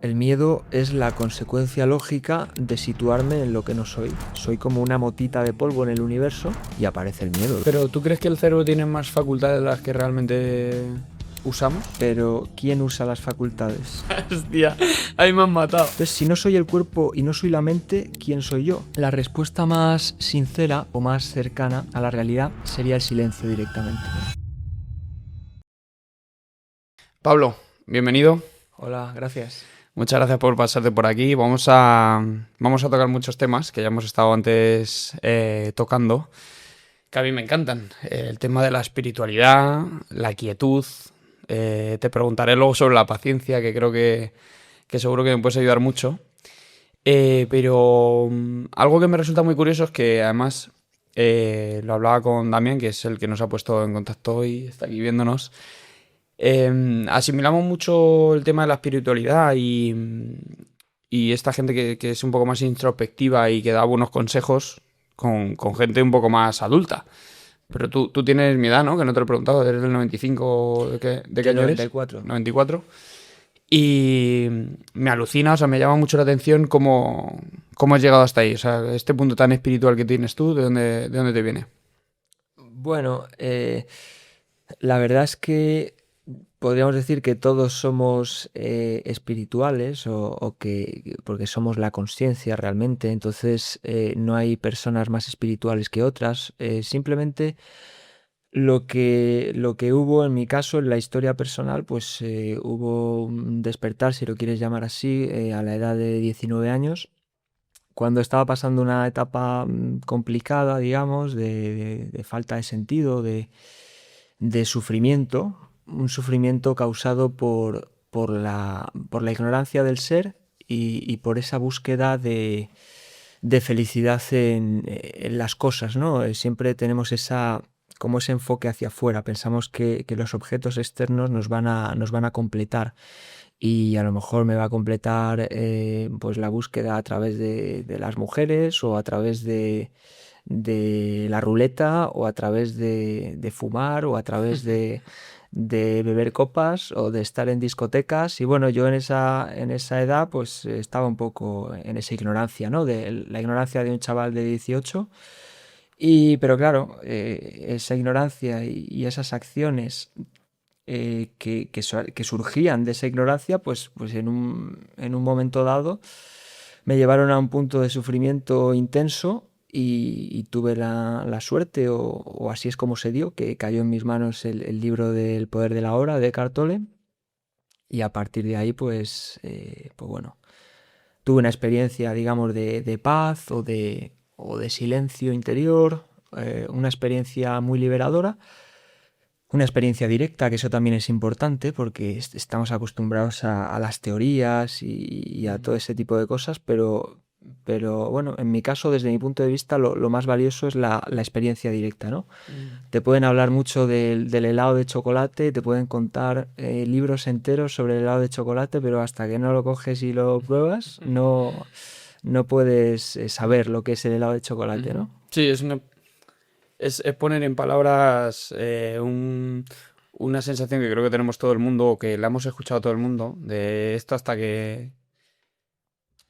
El miedo es la consecuencia lógica de situarme en lo que no soy. Soy como una motita de polvo en el universo y aparece el miedo. Pero ¿tú crees que el cerebro tiene más facultades de las que realmente usamos? Pero ¿quién usa las facultades? Hostia, ahí me han matado. Entonces, si no soy el cuerpo y no soy la mente, ¿quién soy yo? La respuesta más sincera o más cercana a la realidad sería el silencio directamente. Pablo, bienvenido. Hola, gracias. Muchas gracias por pasarte por aquí. Vamos a tocar muchos temas que ya hemos estado antes tocando, que a mí me encantan. El tema de la espiritualidad, la quietud. Te preguntaré luego sobre la paciencia, que creo que seguro que me puedes ayudar mucho. Pero algo que me resulta muy curioso es que además lo hablaba con Damián, que es el que nos ha puesto en contacto hoy, está aquí viéndonos. Asimilamos mucho el tema de la espiritualidad y esta gente que es un poco más introspectiva y que da buenos consejos con gente un poco más adulta. Pero tú tienes mi edad, ¿no? Que no te lo he preguntado, eres del 95, ¿de qué Del año eres? 94. 94. Y me alucina, o sea, me llama mucho la atención cómo has llegado hasta ahí. O sea, este punto tan espiritual que tienes tú, ¿de dónde te viene? Bueno, la verdad es que podríamos decir que todos somos espirituales o que porque somos la conciencia realmente, entonces no hay personas más espirituales que otras, simplemente lo que hubo en mi caso en la historia personal, pues hubo un despertar, si lo quieres llamar así, a la edad de 19 años, cuando estaba pasando una etapa complicada, digamos, de falta de sentido, de sufrimiento, un sufrimiento causado por la ignorancia del ser y por esa búsqueda de felicidad en las cosas, ¿no? Siempre tenemos como ese enfoque hacia afuera, pensamos que los objetos externos nos van a completar y a lo mejor me va a completar pues la búsqueda a través de las mujeres o a través de la ruleta o a través de fumar o a través de beber copas o de estar en discotecas y bueno, yo en esa edad pues estaba un poco en esa ignorancia, ¿no? De la ignorancia de un chaval de 18 pero claro, esa ignorancia y esas acciones que surgían de esa ignorancia, pues en un momento dado me llevaron a un punto de sufrimiento intenso y tuve la suerte, o así es como se dio, que cayó en mis manos el libro del poder de la hora de Eckhart Tolle y a partir de ahí, pues bueno, tuve una experiencia, digamos, de paz o de silencio interior, una experiencia muy liberadora, una experiencia directa, que eso también es importante porque estamos acostumbrados a las teorías y a todo ese tipo de cosas, pero bueno, en mi caso, desde mi punto de vista, lo más valioso es la experiencia directa, ¿no? Te pueden hablar mucho del helado de chocolate, te pueden contar libros enteros sobre el helado de chocolate, pero hasta que no lo coges y lo pruebas, no puedes saber lo que es el helado de chocolate, ¿no? Sí, es poner en palabras una sensación que creo que tenemos todo el mundo, o que la hemos escuchado todo el mundo, de esto hasta que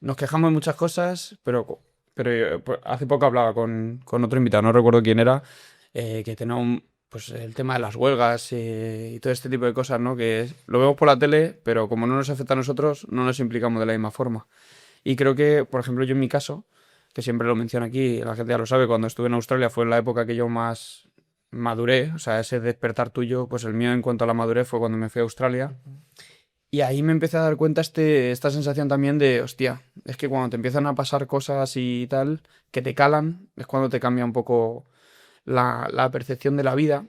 nos quejamos de muchas cosas, pero pues, hace poco hablaba con otro invitado, no recuerdo quién era, que tenía pues el tema de las huelgas y todo este tipo de cosas, ¿no? Lo vemos por la tele, pero como no nos afecta a nosotros, no nos implicamos de la misma forma. Y creo que, por ejemplo, yo en mi caso, que siempre lo menciono aquí, la gente ya lo sabe, cuando estuve en Australia fue en la época que yo más maduré, o sea, ese despertar tuyo, pues el mío en cuanto a la madurez fue cuando me fui a Australia. Y ahí me empecé a dar cuenta esta sensación también de, hostia, es que cuando te empiezan a pasar cosas y tal, que te calan, es cuando te cambia un poco la percepción de la vida.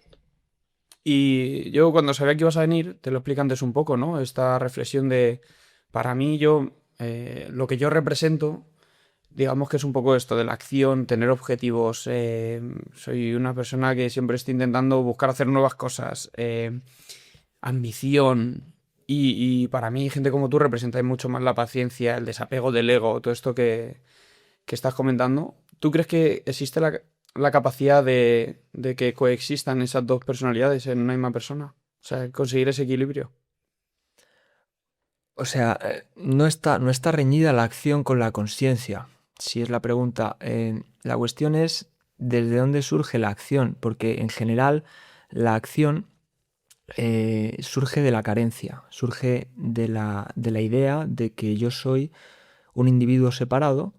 Y yo cuando sabía que ibas a venir, te lo explico antes un poco, ¿no? Esta reflexión de, para mí, lo que yo represento, digamos que es un poco esto de la acción, tener objetivos. Soy una persona que siempre está intentando buscar hacer nuevas cosas, ambición. Y para mí, gente como tú representáis mucho más la paciencia, el desapego del ego, todo esto que estás comentando. ¿Tú crees que existe la capacidad de que coexistan esas dos personalidades en una misma persona? O sea, conseguir ese equilibrio. O sea, no está reñida la acción con la consciencia, si es la pregunta. La cuestión es desde dónde surge la acción, porque en general la acción surge de la carencia, surge de la idea de que yo soy un individuo separado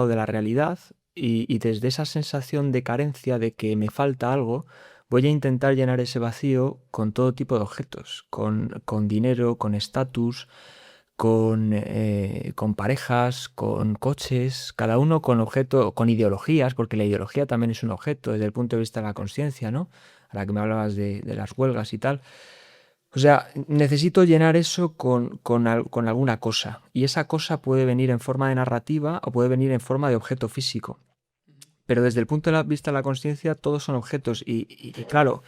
de la realidad y desde esa sensación de carencia, de que me falta algo, voy a intentar llenar ese vacío con todo tipo de objetos, con dinero, con estatus, con parejas, con coches, cada uno con objeto, con ideologías, porque la ideología también es un objeto desde el punto de vista de la conciencia, ¿no? A la que me hablabas de las huelgas y tal. O sea, necesito llenar eso con alguna cosa. Y esa cosa puede venir en forma de narrativa o puede venir en forma de objeto físico. Pero desde el punto de vista de la conciencia, todos son objetos. Y claro,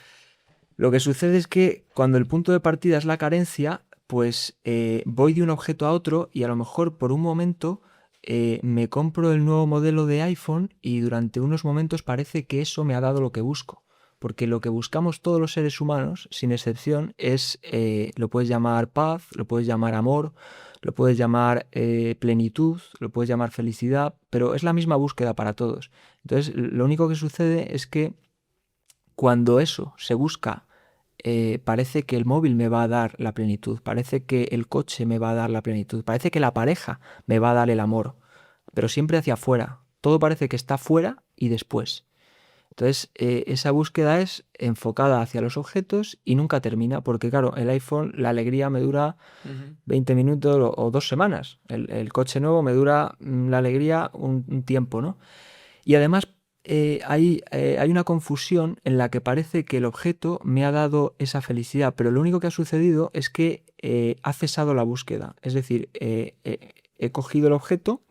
lo que sucede es que cuando el punto de partida es la carencia, pues voy de un objeto a otro y a lo mejor por un momento me compro el nuevo modelo de iPhone y durante unos momentos parece que eso me ha dado lo que busco. Porque lo que buscamos todos los seres humanos, sin excepción, es, lo puedes llamar paz, lo puedes llamar amor, lo puedes llamar plenitud, lo puedes llamar felicidad, pero es la misma búsqueda para todos. Entonces, lo único que sucede es que cuando eso se busca, parece que el móvil me va a dar la plenitud, parece que el coche me va a dar la plenitud, parece que la pareja me va a dar el amor, pero siempre hacia afuera. Todo parece que está fuera y después. Entonces, esa búsqueda es enfocada hacia los objetos y nunca termina, porque claro, el iPhone, la alegría me dura Ujú. 20 minutos o 2 semanas. El coche nuevo me dura la alegría un tiempo, ¿no? Y además hay una confusión en la que parece que el objeto me ha dado esa felicidad, pero lo único que ha sucedido es que ha cesado la búsqueda. Es decir, he cogido el objeto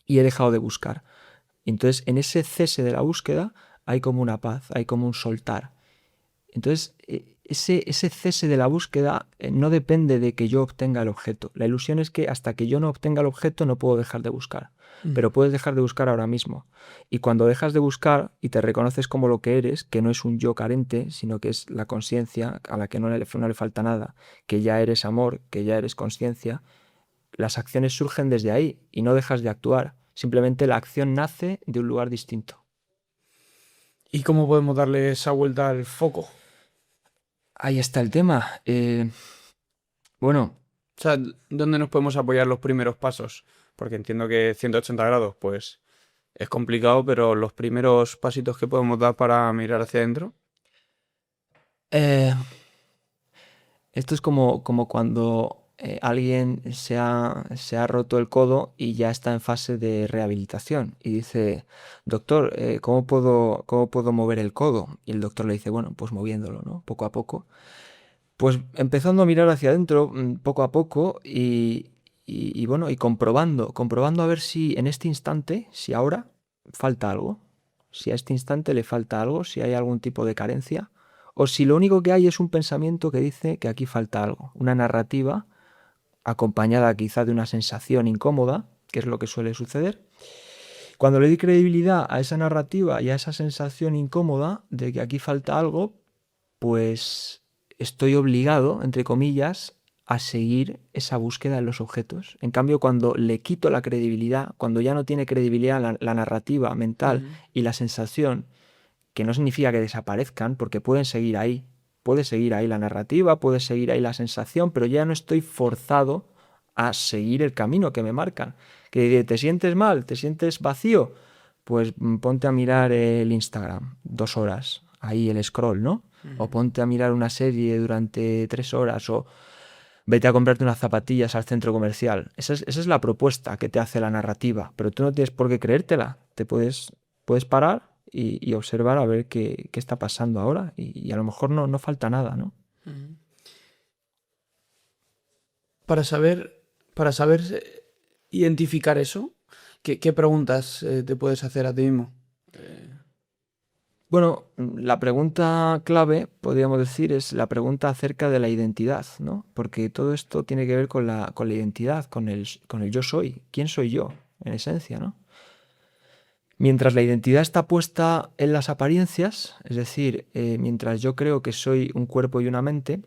y he dejado de buscar. Entonces, en ese cese de la búsqueda hay como una paz, hay como un soltar. Entonces, ese cese de la búsqueda no depende de que yo obtenga el objeto. La ilusión es que hasta que yo no obtenga el objeto no puedo dejar de buscar. Mm. Pero puedes dejar de buscar ahora mismo. Y cuando dejas de buscar y te reconoces como lo que eres, que no es un yo carente, sino que es la conciencia a la que no le falta nada, que ya eres amor, que ya eres conciencia, las acciones surgen desde ahí y no dejas de actuar. Simplemente la acción nace de un lugar distinto. ¿Y cómo podemos darle esa vuelta al foco? Ahí está el tema. Bueno, O sea, ¿dónde nos podemos apoyar los primeros pasos? Porque entiendo que 180 grados, pues es complicado, pero los primeros pasitos que podemos dar para mirar hacia adentro. eh, esto es como cuando alguien se ha roto el codo y ya está en fase de rehabilitación y dice, doctor, cómo puedo mover el codo? Y el doctor le dice, bueno, pues moviéndolo, ¿no? Poco a poco. Pues empezando a mirar hacia adentro poco a poco y bueno, y comprobando a ver si en este instante, si ahora falta algo, si a este instante le falta algo, si hay algún tipo de carencia, o si lo único que hay es un pensamiento que dice que aquí falta algo, una narrativa acompañada quizá de una sensación incómoda, que es lo que suele suceder. Cuando le di credibilidad a esa narrativa y a esa sensación incómoda de que aquí falta algo, pues estoy obligado, entre comillas, a seguir esa búsqueda en los objetos. En cambio, cuando le quito la credibilidad, cuando ya no tiene credibilidad la narrativa mental Ujú. y la sensación, que no significa que desaparezcan, porque pueden seguir ahí. Puede seguir ahí la narrativa, puede seguir ahí la sensación, pero ya no estoy forzado a seguir el camino que me marcan. Que te sientes mal, te sientes vacío, pues ponte a mirar el Instagram 2 horas, ahí el scroll, ¿no? O Ujú. ponte a mirar una serie durante 3 horas, o vete a comprarte unas zapatillas al centro comercial. Esa es la propuesta que te hace la narrativa, pero tú no tienes por qué creértela. Puedes parar y observar a ver qué está pasando ahora y a lo mejor no falta nada, ¿no? Ujú. Para saber, para saber identificar eso, ¿qué preguntas te puedes hacer a ti mismo? Bueno, la pregunta clave, podríamos decir, es la pregunta acerca de la identidad, ¿no? Porque todo esto tiene que ver con la identidad, con el yo soy. ¿Quién soy yo, en esencia, no? Mientras la identidad está puesta en las apariencias, es decir, mientras yo creo que soy un cuerpo y una mente,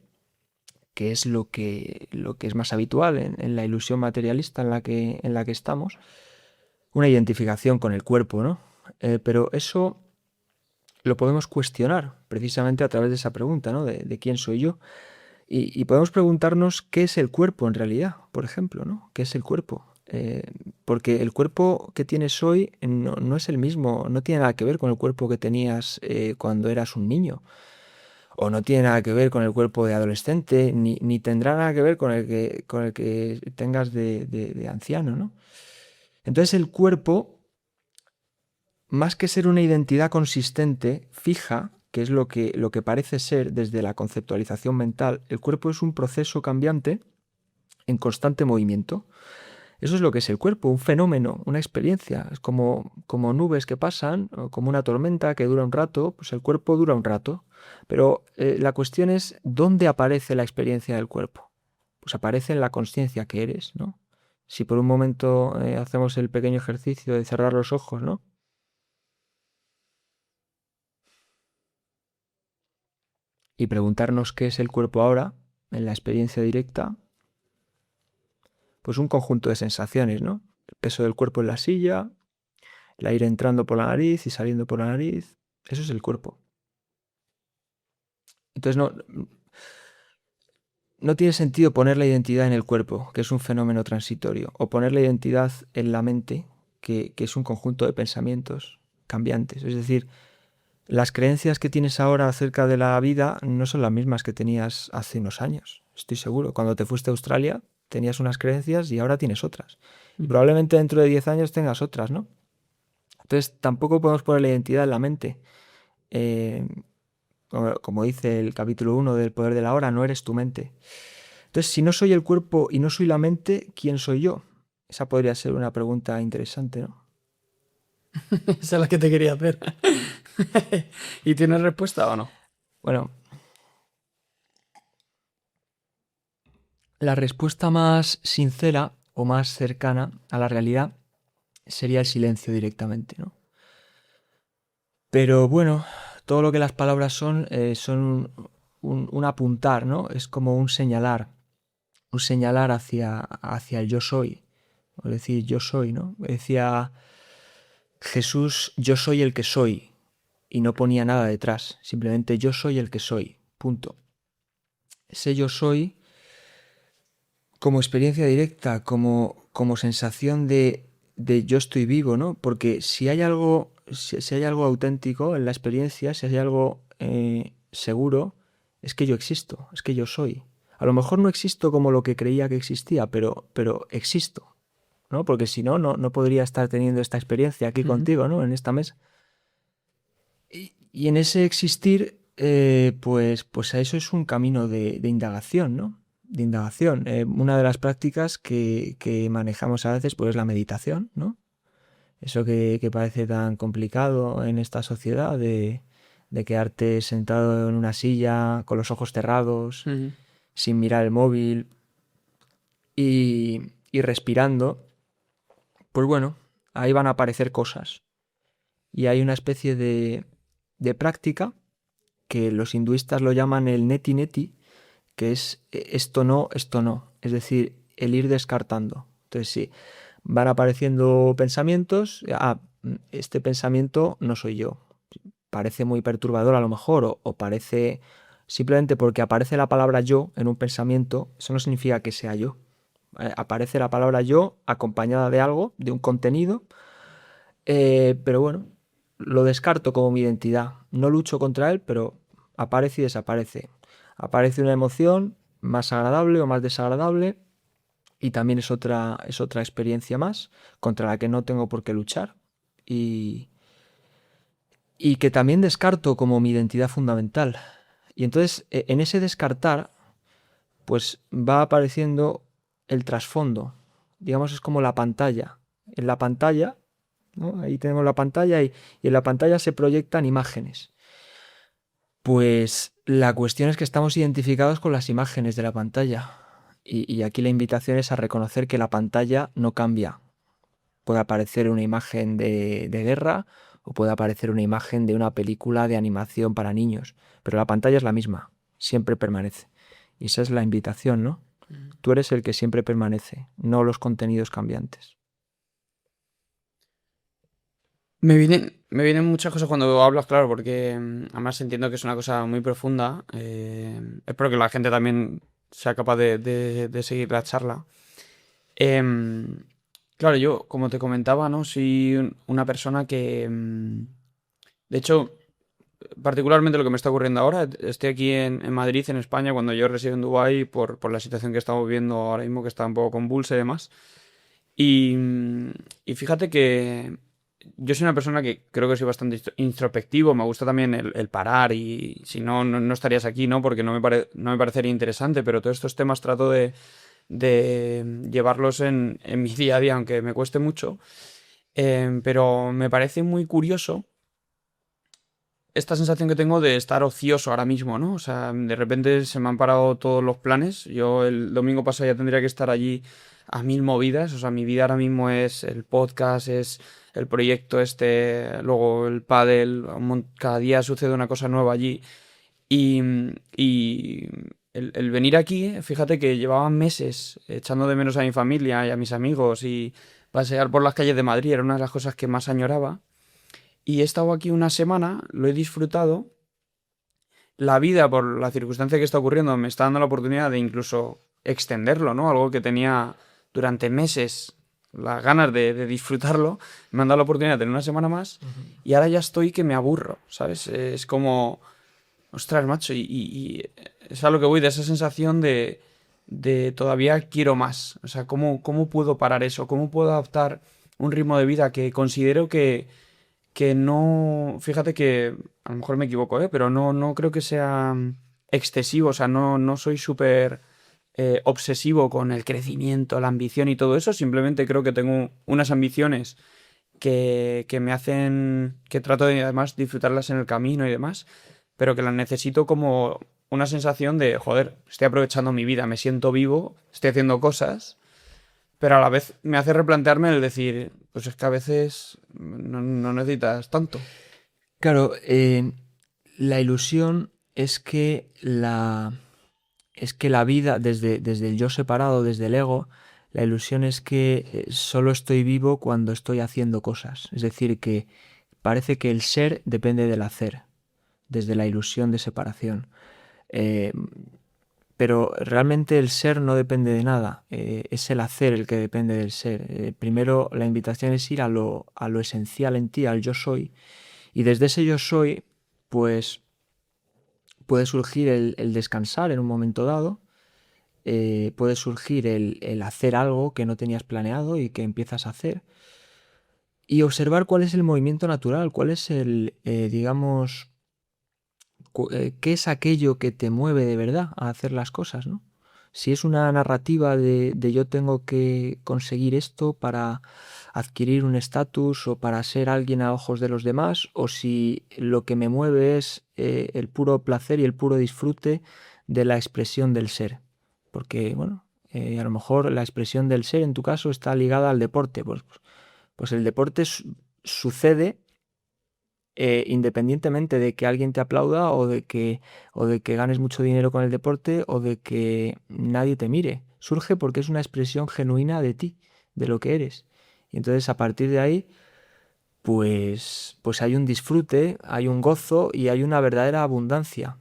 que es lo que es más habitual en la ilusión materialista en la que estamos, una identificación con el cuerpo, ¿no? Pero eso lo podemos cuestionar precisamente a través de esa pregunta, ¿no? De quién soy yo. Y podemos preguntarnos qué es el cuerpo en realidad, por ejemplo, ¿no? ¿Qué es el cuerpo? Porque el cuerpo que tienes hoy no es el mismo, no tiene nada que ver con el cuerpo que tenías cuando eras un niño, o no tiene nada que ver con el cuerpo de adolescente, ni tendrá nada que ver con el que tengas de anciano, ¿no? Entonces el cuerpo, más que ser una identidad consistente, fija, que es lo que parece ser desde la conceptualización mental, el cuerpo es un proceso cambiante en constante movimiento. Eso es lo que es el cuerpo, un fenómeno, una experiencia. Es como nubes que pasan, o como una tormenta que dura un rato, pues el cuerpo dura un rato. Pero la cuestión es, ¿dónde aparece la experiencia del cuerpo? Pues aparece en la consciencia que eres, ¿no? Si por un momento hacemos el pequeño ejercicio de cerrar los ojos, ¿no? Y preguntarnos qué es el cuerpo ahora, en la experiencia directa, pues un conjunto de sensaciones, ¿no? El peso del cuerpo en la silla, el aire entrando por la nariz y saliendo por la nariz, eso es el cuerpo. Entonces no tiene sentido poner la identidad en el cuerpo, que es un fenómeno transitorio, o poner la identidad en la mente, que es un conjunto de pensamientos cambiantes. Es decir, las creencias que tienes ahora acerca de la vida no son las mismas que tenías hace unos años, estoy seguro. Cuando te fuiste a Australia tenías unas creencias y ahora tienes otras. Y probablemente dentro de 10 años tengas otras, ¿no? Entonces tampoco podemos poner la identidad en la mente. Como dice el capítulo 1 del Poder de la Hora, no eres tu mente. Entonces, si no soy el cuerpo y no soy la mente, ¿quién soy yo? Esa podría ser una pregunta interesante, ¿no? Esa es la que te quería hacer. ¿Y tienes respuesta o no? Bueno, la respuesta más sincera o más cercana a la realidad sería el silencio directamente, ¿no? Pero bueno, todo lo que las palabras son un apuntar, ¿no? Es como un señalar hacia el yo soy, o decir yo soy, ¿no? Decía Jesús, yo soy el que soy, y no ponía nada detrás, simplemente yo soy el que soy, punto. Ese yo soy como experiencia directa, como sensación de yo estoy vivo, ¿no? Porque si hay algo auténtico en la experiencia, si hay algo seguro, es que yo existo, es que yo soy. A lo mejor no existo como lo que creía que existía, pero existo, ¿no? Porque si no, no podría estar teniendo esta experiencia aquí contigo, ¿no? En esta mesa. Y en ese existir, pues a eso es un camino de indagación, ¿no? De indagación. Una de las prácticas que manejamos a veces pues es la meditación, ¿no? Eso que parece tan complicado en esta sociedad de quedarte sentado en una silla con los ojos cerrados, sin mirar el móvil y respirando, pues bueno, ahí van a aparecer cosas. Y hay una especie de práctica que los hinduistas lo llaman el neti neti, que es esto no, esto no. Es decir, el ir descartando. Entonces, sí, van apareciendo pensamientos. Este pensamiento no soy yo. Parece muy perturbador a lo mejor, o parece simplemente porque aparece la palabra yo en un pensamiento, eso no significa que sea yo. Aparece la palabra yo acompañada de algo, de un contenido, pero bueno, lo descarto como mi identidad. No lucho contra él, pero aparece y desaparece. Aparece una emoción más agradable o más desagradable y también es otra experiencia más contra la que no tengo por qué luchar y que también descarto como mi identidad fundamental. Y entonces en ese descartar pues va apareciendo el trasfondo. Digamos es como la pantalla. En la pantalla, ¿no? Ahí tenemos la pantalla y en la pantalla se proyectan imágenes. Pues la cuestión es que estamos identificados con las imágenes de la pantalla. Y aquí la invitación es a reconocer que la pantalla no cambia. Puede aparecer una imagen de guerra o puede aparecer una imagen de una película de animación para niños, pero la pantalla es la misma, siempre permanece. Y esa es la invitación, ¿no? Tú eres el que siempre permanece, no los contenidos cambiantes. Me vienen muchas cosas cuando hablas, claro, porque además entiendo que es una cosa muy profunda. Espero que la gente también sea capaz de seguir la charla. Em, claro, yo, como te comentaba, ¿no? Soy una persona que, de hecho, particularmente lo que me está ocurriendo ahora, estoy aquí en Madrid, en España, cuando yo resido en Dubái por la situación que estamos viviendo ahora mismo, que está un poco convulsa y demás. Y, y fíjate que yo soy una persona que creo que soy bastante introspectivo, me gusta también el parar y si no, no estarías aquí, ¿no? Porque no me parecería interesante, pero todos estos temas trato de llevarlos en mi día a día, aunque me cueste mucho. Pero me parece muy curioso esta sensación que tengo de estar ocioso ahora mismo, ¿no? O sea, de repente se me han parado todos los planes. Yo el domingo pasado ya tendría que estar allí a mil movidas. O sea, mi vida ahora mismo es el podcast, es el proyecto este, luego el pádel. Cada día sucede una cosa nueva allí. Y el venir aquí, fíjate que llevaba meses echando de menos a mi familia y a mis amigos y pasear por las calles de Madrid era una de las cosas que más añoraba. Y he estado aquí una semana, lo he disfrutado. La vida, por la circunstancia que está ocurriendo, me está dando la oportunidad de incluso extenderlo, ¿no? Algo que tenía durante meses las ganas de disfrutarlo. Me han dado la oportunidad de tener una semana más y ahora ya estoy que me aburro, ¿sabes? Es como, ostras, macho, y es a lo que voy, de esa sensación de todavía quiero más. O sea, ¿cómo puedo parar eso? ¿Cómo puedo adaptar un ritmo de vida que considero que no, fíjate que a lo mejor me equivoco, ¿eh? Pero no creo que sea excesivo, o sea, no soy súper obsesivo con el crecimiento, la ambición y todo eso, simplemente creo que tengo unas ambiciones que me hacen, que trato de además disfrutarlas en el camino y demás, pero que las necesito como una sensación de, joder, estoy aprovechando mi vida, me siento vivo, estoy haciendo cosas pero a la vez me hace replantearme el decir, pues es que a veces no necesitas tanto. Claro, la ilusión es que la vida, desde el yo separado, desde el ego, la ilusión es que solo estoy vivo cuando estoy haciendo cosas. Es decir, que parece que el ser depende del hacer, desde la ilusión de separación. Eh, pero realmente el ser no depende de nada, es el hacer el que depende del ser. Primero la invitación es ir a lo esencial en ti, al yo soy, y desde ese yo soy, pues puede surgir el descansar en un momento dado, puede surgir el hacer algo que no tenías planeado y que empiezas a hacer, y observar cuál es el movimiento natural, cuál es digamos, qué es aquello que te mueve de verdad a hacer las cosas, ¿no? Si es una narrativa de yo tengo que conseguir esto para adquirir un estatus o para ser alguien a ojos de los demás, o si lo que me mueve es el puro placer y el puro disfrute de la expresión del ser. Porque, bueno, a lo mejor la expresión del ser en tu caso está ligada al deporte. Pues el deporte sucede independientemente de que alguien te aplauda o de que ganes mucho dinero con el deporte o de que nadie te mire. Surge porque es una expresión genuina de ti, de lo que eres. Y entonces a partir de ahí, pues hay un disfrute, hay un gozo y hay una verdadera abundancia,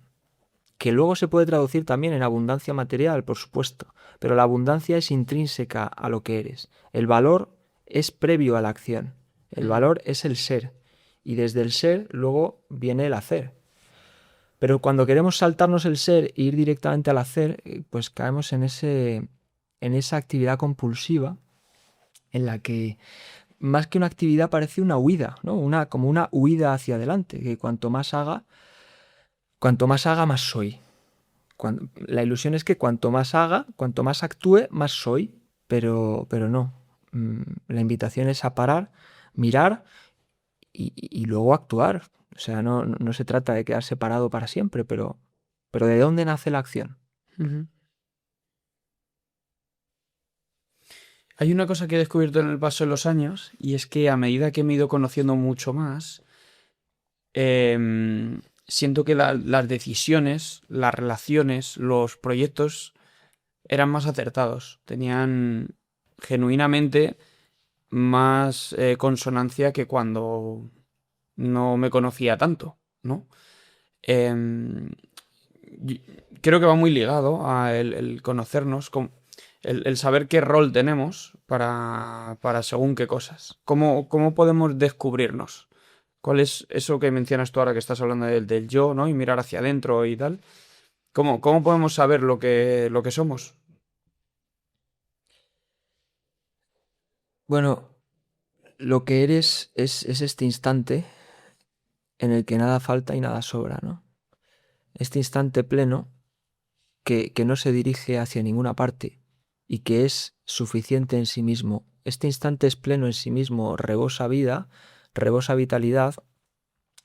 que luego se puede traducir también en abundancia material, por supuesto, pero la abundancia es intrínseca a lo que eres. El valor es previo a la acción. El Mm. valor es el ser. Y desde el ser luego viene el hacer. Pero cuando queremos saltarnos el ser e ir directamente al hacer, pues caemos en esa actividad compulsiva en la que más que una actividad parece una huida, ¿no? Como una huida hacia adelante, que cuanto más haga, más soy. La ilusión es que cuanto más haga, cuanto más actúe, más soy, pero no. La invitación es a parar, mirar y luego actuar. O sea, no se trata de quedar separado para siempre, pero ¿de dónde nace la acción? Ujú. Hay una cosa que he descubierto en el paso de los años y es que a medida que me he ido conociendo mucho más, siento que las decisiones, las relaciones, los proyectos eran más acertados. Tenían genuinamente más consonancia que cuando no me conocía tanto, ¿no? Em, y- Creo que va muy ligado a el conocernos, el saber qué rol tenemos para según qué cosas. ¿Cómo podemos descubrirnos? ¿Cuál es eso que mencionas tú ahora que estás hablando del yo, ¿no? Y mirar hacia adentro y tal. ¿Cómo podemos saber lo que somos? Bueno, lo que eres es este instante en el que nada falta y nada sobra, ¿no? Este instante pleno que no se dirige hacia ninguna parte y que es suficiente en sí mismo. Este instante es pleno en sí mismo, rebosa vida, rebosa vitalidad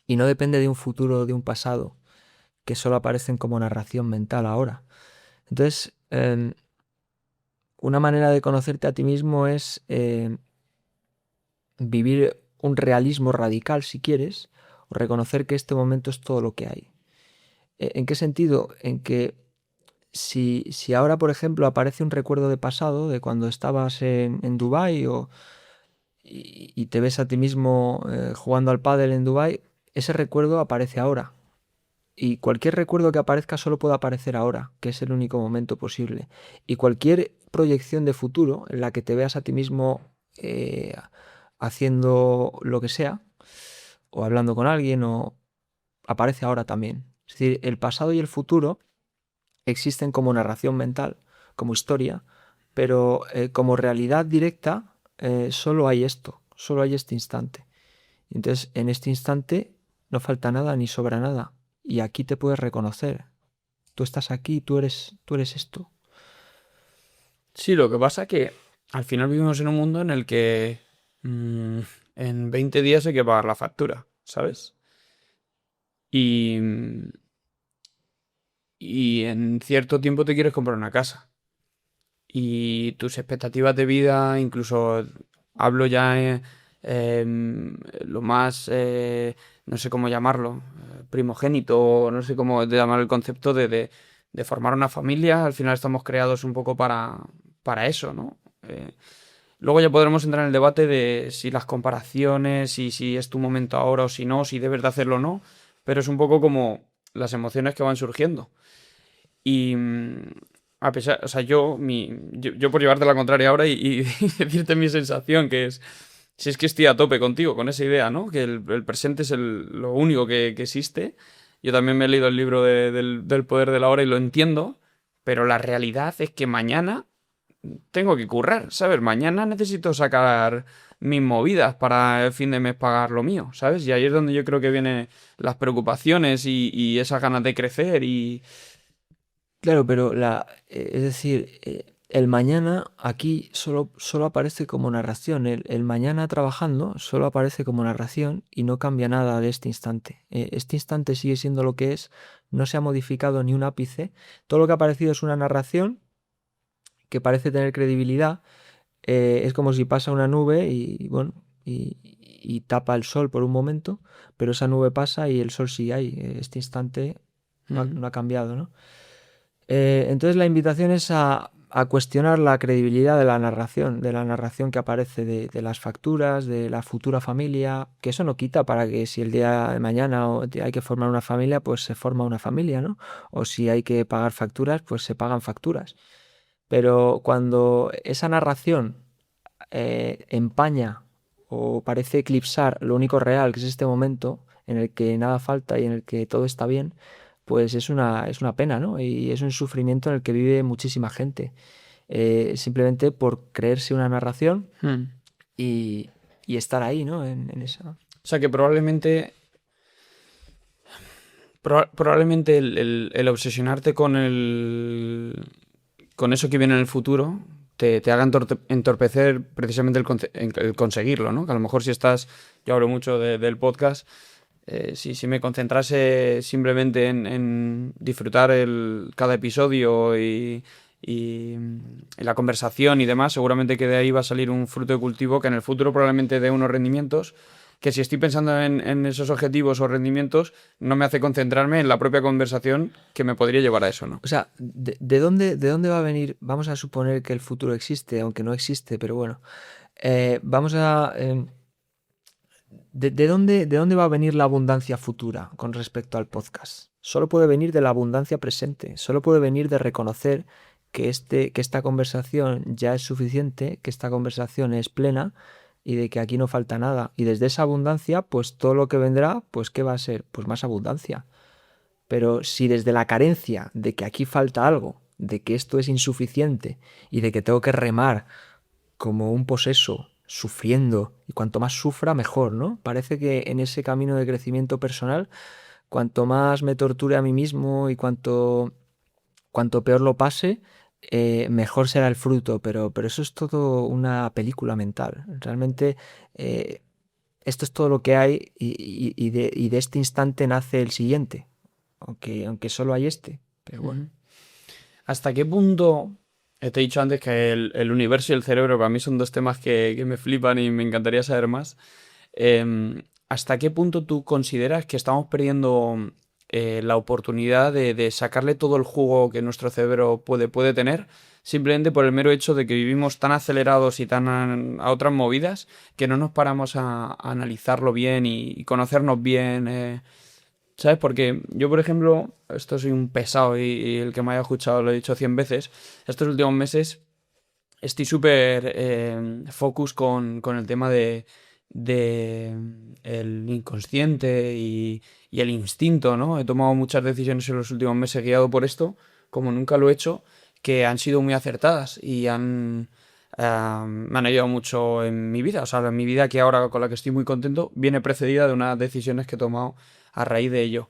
y no depende de un futuro o de un pasado que solo aparecen como narración mental ahora. Entonces, una manera de conocerte a ti mismo es vivir un realismo radical, si quieres, o reconocer que este momento es todo lo que hay. ¿En qué sentido? En que si ahora, por ejemplo, aparece un recuerdo de pasado, de cuando estabas en Dubái y te ves a ti mismo jugando al pádel en Dubái, ese recuerdo aparece ahora. Y cualquier recuerdo que aparezca solo puede aparecer ahora, que es el único momento posible. Y cualquier proyección de futuro en la que te veas a ti mismo haciendo lo que sea, o hablando con alguien, o aparece ahora también. Es decir, el pasado y el futuro existen como narración mental, como historia, pero como realidad directa solo hay esto, solo hay este instante. Entonces, en este instante no falta nada ni sobra nada. Y aquí te puedes reconocer. Tú estás aquí, tú eres esto. Sí, lo que pasa es que al final vivimos en un mundo en el que mm, en 20 días hay que pagar la factura, ¿sabes? Y, y en cierto tiempo te quieres comprar una casa. Y tus expectativas de vida, incluso hablo ya lo más, no sé cómo llamarlo, primogénito, no sé cómo llamar el concepto de formar una familia. Al final estamos creados un poco para eso, ¿no? Luego ya podremos entrar en el debate de si las comparaciones, y si es tu momento ahora o si no, si debes de hacerlo o no, pero es un poco como las emociones que van surgiendo. Y a pesar, o sea, yo por llevarte la contraria ahora y decirte mi sensación, que es, si es que estoy a tope contigo, con esa idea, ¿no? Que el presente es lo único que existe. Yo también me he leído el libro del poder de la hora y lo entiendo, pero la realidad es que mañana tengo que currar, ¿sabes? Mañana necesito sacar mis movidas para el fin de mes pagar lo mío, ¿sabes? Y ahí es donde yo creo que vienen las preocupaciones y esas ganas de crecer y... Claro, pero es decir, el mañana aquí solo aparece como narración. El mañana trabajando solo aparece como narración y no cambia nada de este instante. Este instante sigue siendo lo que es, no se ha modificado ni un ápice. Todo lo que ha aparecido es una narración que parece tener credibilidad. Es como si pasa una nube y bueno, y tapa el sol por un momento, pero esa nube pasa y el sol sigue ahí. Este instante Mm. no ha cambiado, ¿no? Entonces la invitación es a cuestionar la credibilidad de la narración que aparece de las facturas, de la futura familia, que eso no quita para que si el día de mañana hay que formar una familia, pues se forma una familia, ¿no? O si hay que pagar facturas, pues se pagan facturas. Pero cuando esa narración empaña o parece eclipsar lo único real, que es este momento en el que nada falta y en el que todo está bien, pues es una pena, ¿no? Y es un sufrimiento en el que vive muchísima gente, simplemente por creerse una narración Mm. y, y estar ahí, ¿no? En esa. O sea que probablemente el obsesionarte con eso que viene en el futuro te haga entorpecer precisamente el conseguirlo, ¿no? Que a lo mejor si estás, yo hablo mucho del podcast, si me concentrase simplemente en disfrutar cada episodio y la conversación y demás, seguramente que de ahí va a salir un fruto de cultivo que en el futuro probablemente dé unos rendimientos, que si estoy pensando en esos objetivos o rendimientos, no me hace concentrarme en la propia conversación que me podría llevar a eso, ¿no? O sea, de dónde va a venir? Vamos a suponer que el futuro existe, aunque no existe, pero bueno. Vamos a... de dónde va a venir la abundancia futura con respecto al podcast? Solo puede venir de la abundancia presente, solo puede venir de reconocer que esta conversación ya es suficiente, que esta conversación es plena y de que aquí no falta nada. Y desde esa abundancia, pues todo lo que vendrá, pues ¿qué va a ser? Pues más abundancia. Pero si desde la carencia de que aquí falta algo, de que esto es insuficiente y de que tengo que remar como un poseso, sufriendo, y cuanto más sufra, mejor, ¿no? Parece que en ese camino de crecimiento personal, cuanto más me torture a mí mismo y cuanto peor lo pase, mejor será el fruto, pero eso es todo una película mental. Realmente esto es todo lo que hay y de este instante nace el siguiente, aunque solo hay este, pero bueno. Ujú. ¿Hasta qué punto, te he dicho antes que el universo y el cerebro para mí son dos temas que me flipan y me encantaría saber más? ¿Hasta qué punto tú consideras que estamos perdiendo la oportunidad de sacarle todo el jugo que nuestro cerebro puede tener, simplemente por el mero hecho de que vivimos tan acelerados y tan a otras movidas que no nos paramos a analizarlo bien y conocernos bien? ¿Sabes? Porque yo, por ejemplo, esto soy un pesado y el que me haya escuchado lo he dicho 100 veces, estos últimos meses estoy súper focus con el tema de el inconsciente y el instinto, ¿no? He tomado muchas decisiones en los últimos meses guiado por esto, como nunca lo he hecho, que han sido muy acertadas y me han ayudado mucho en mi vida. O sea, mi vida que ahora con la que estoy muy contento viene precedida de unas decisiones que he tomado a raíz de ello.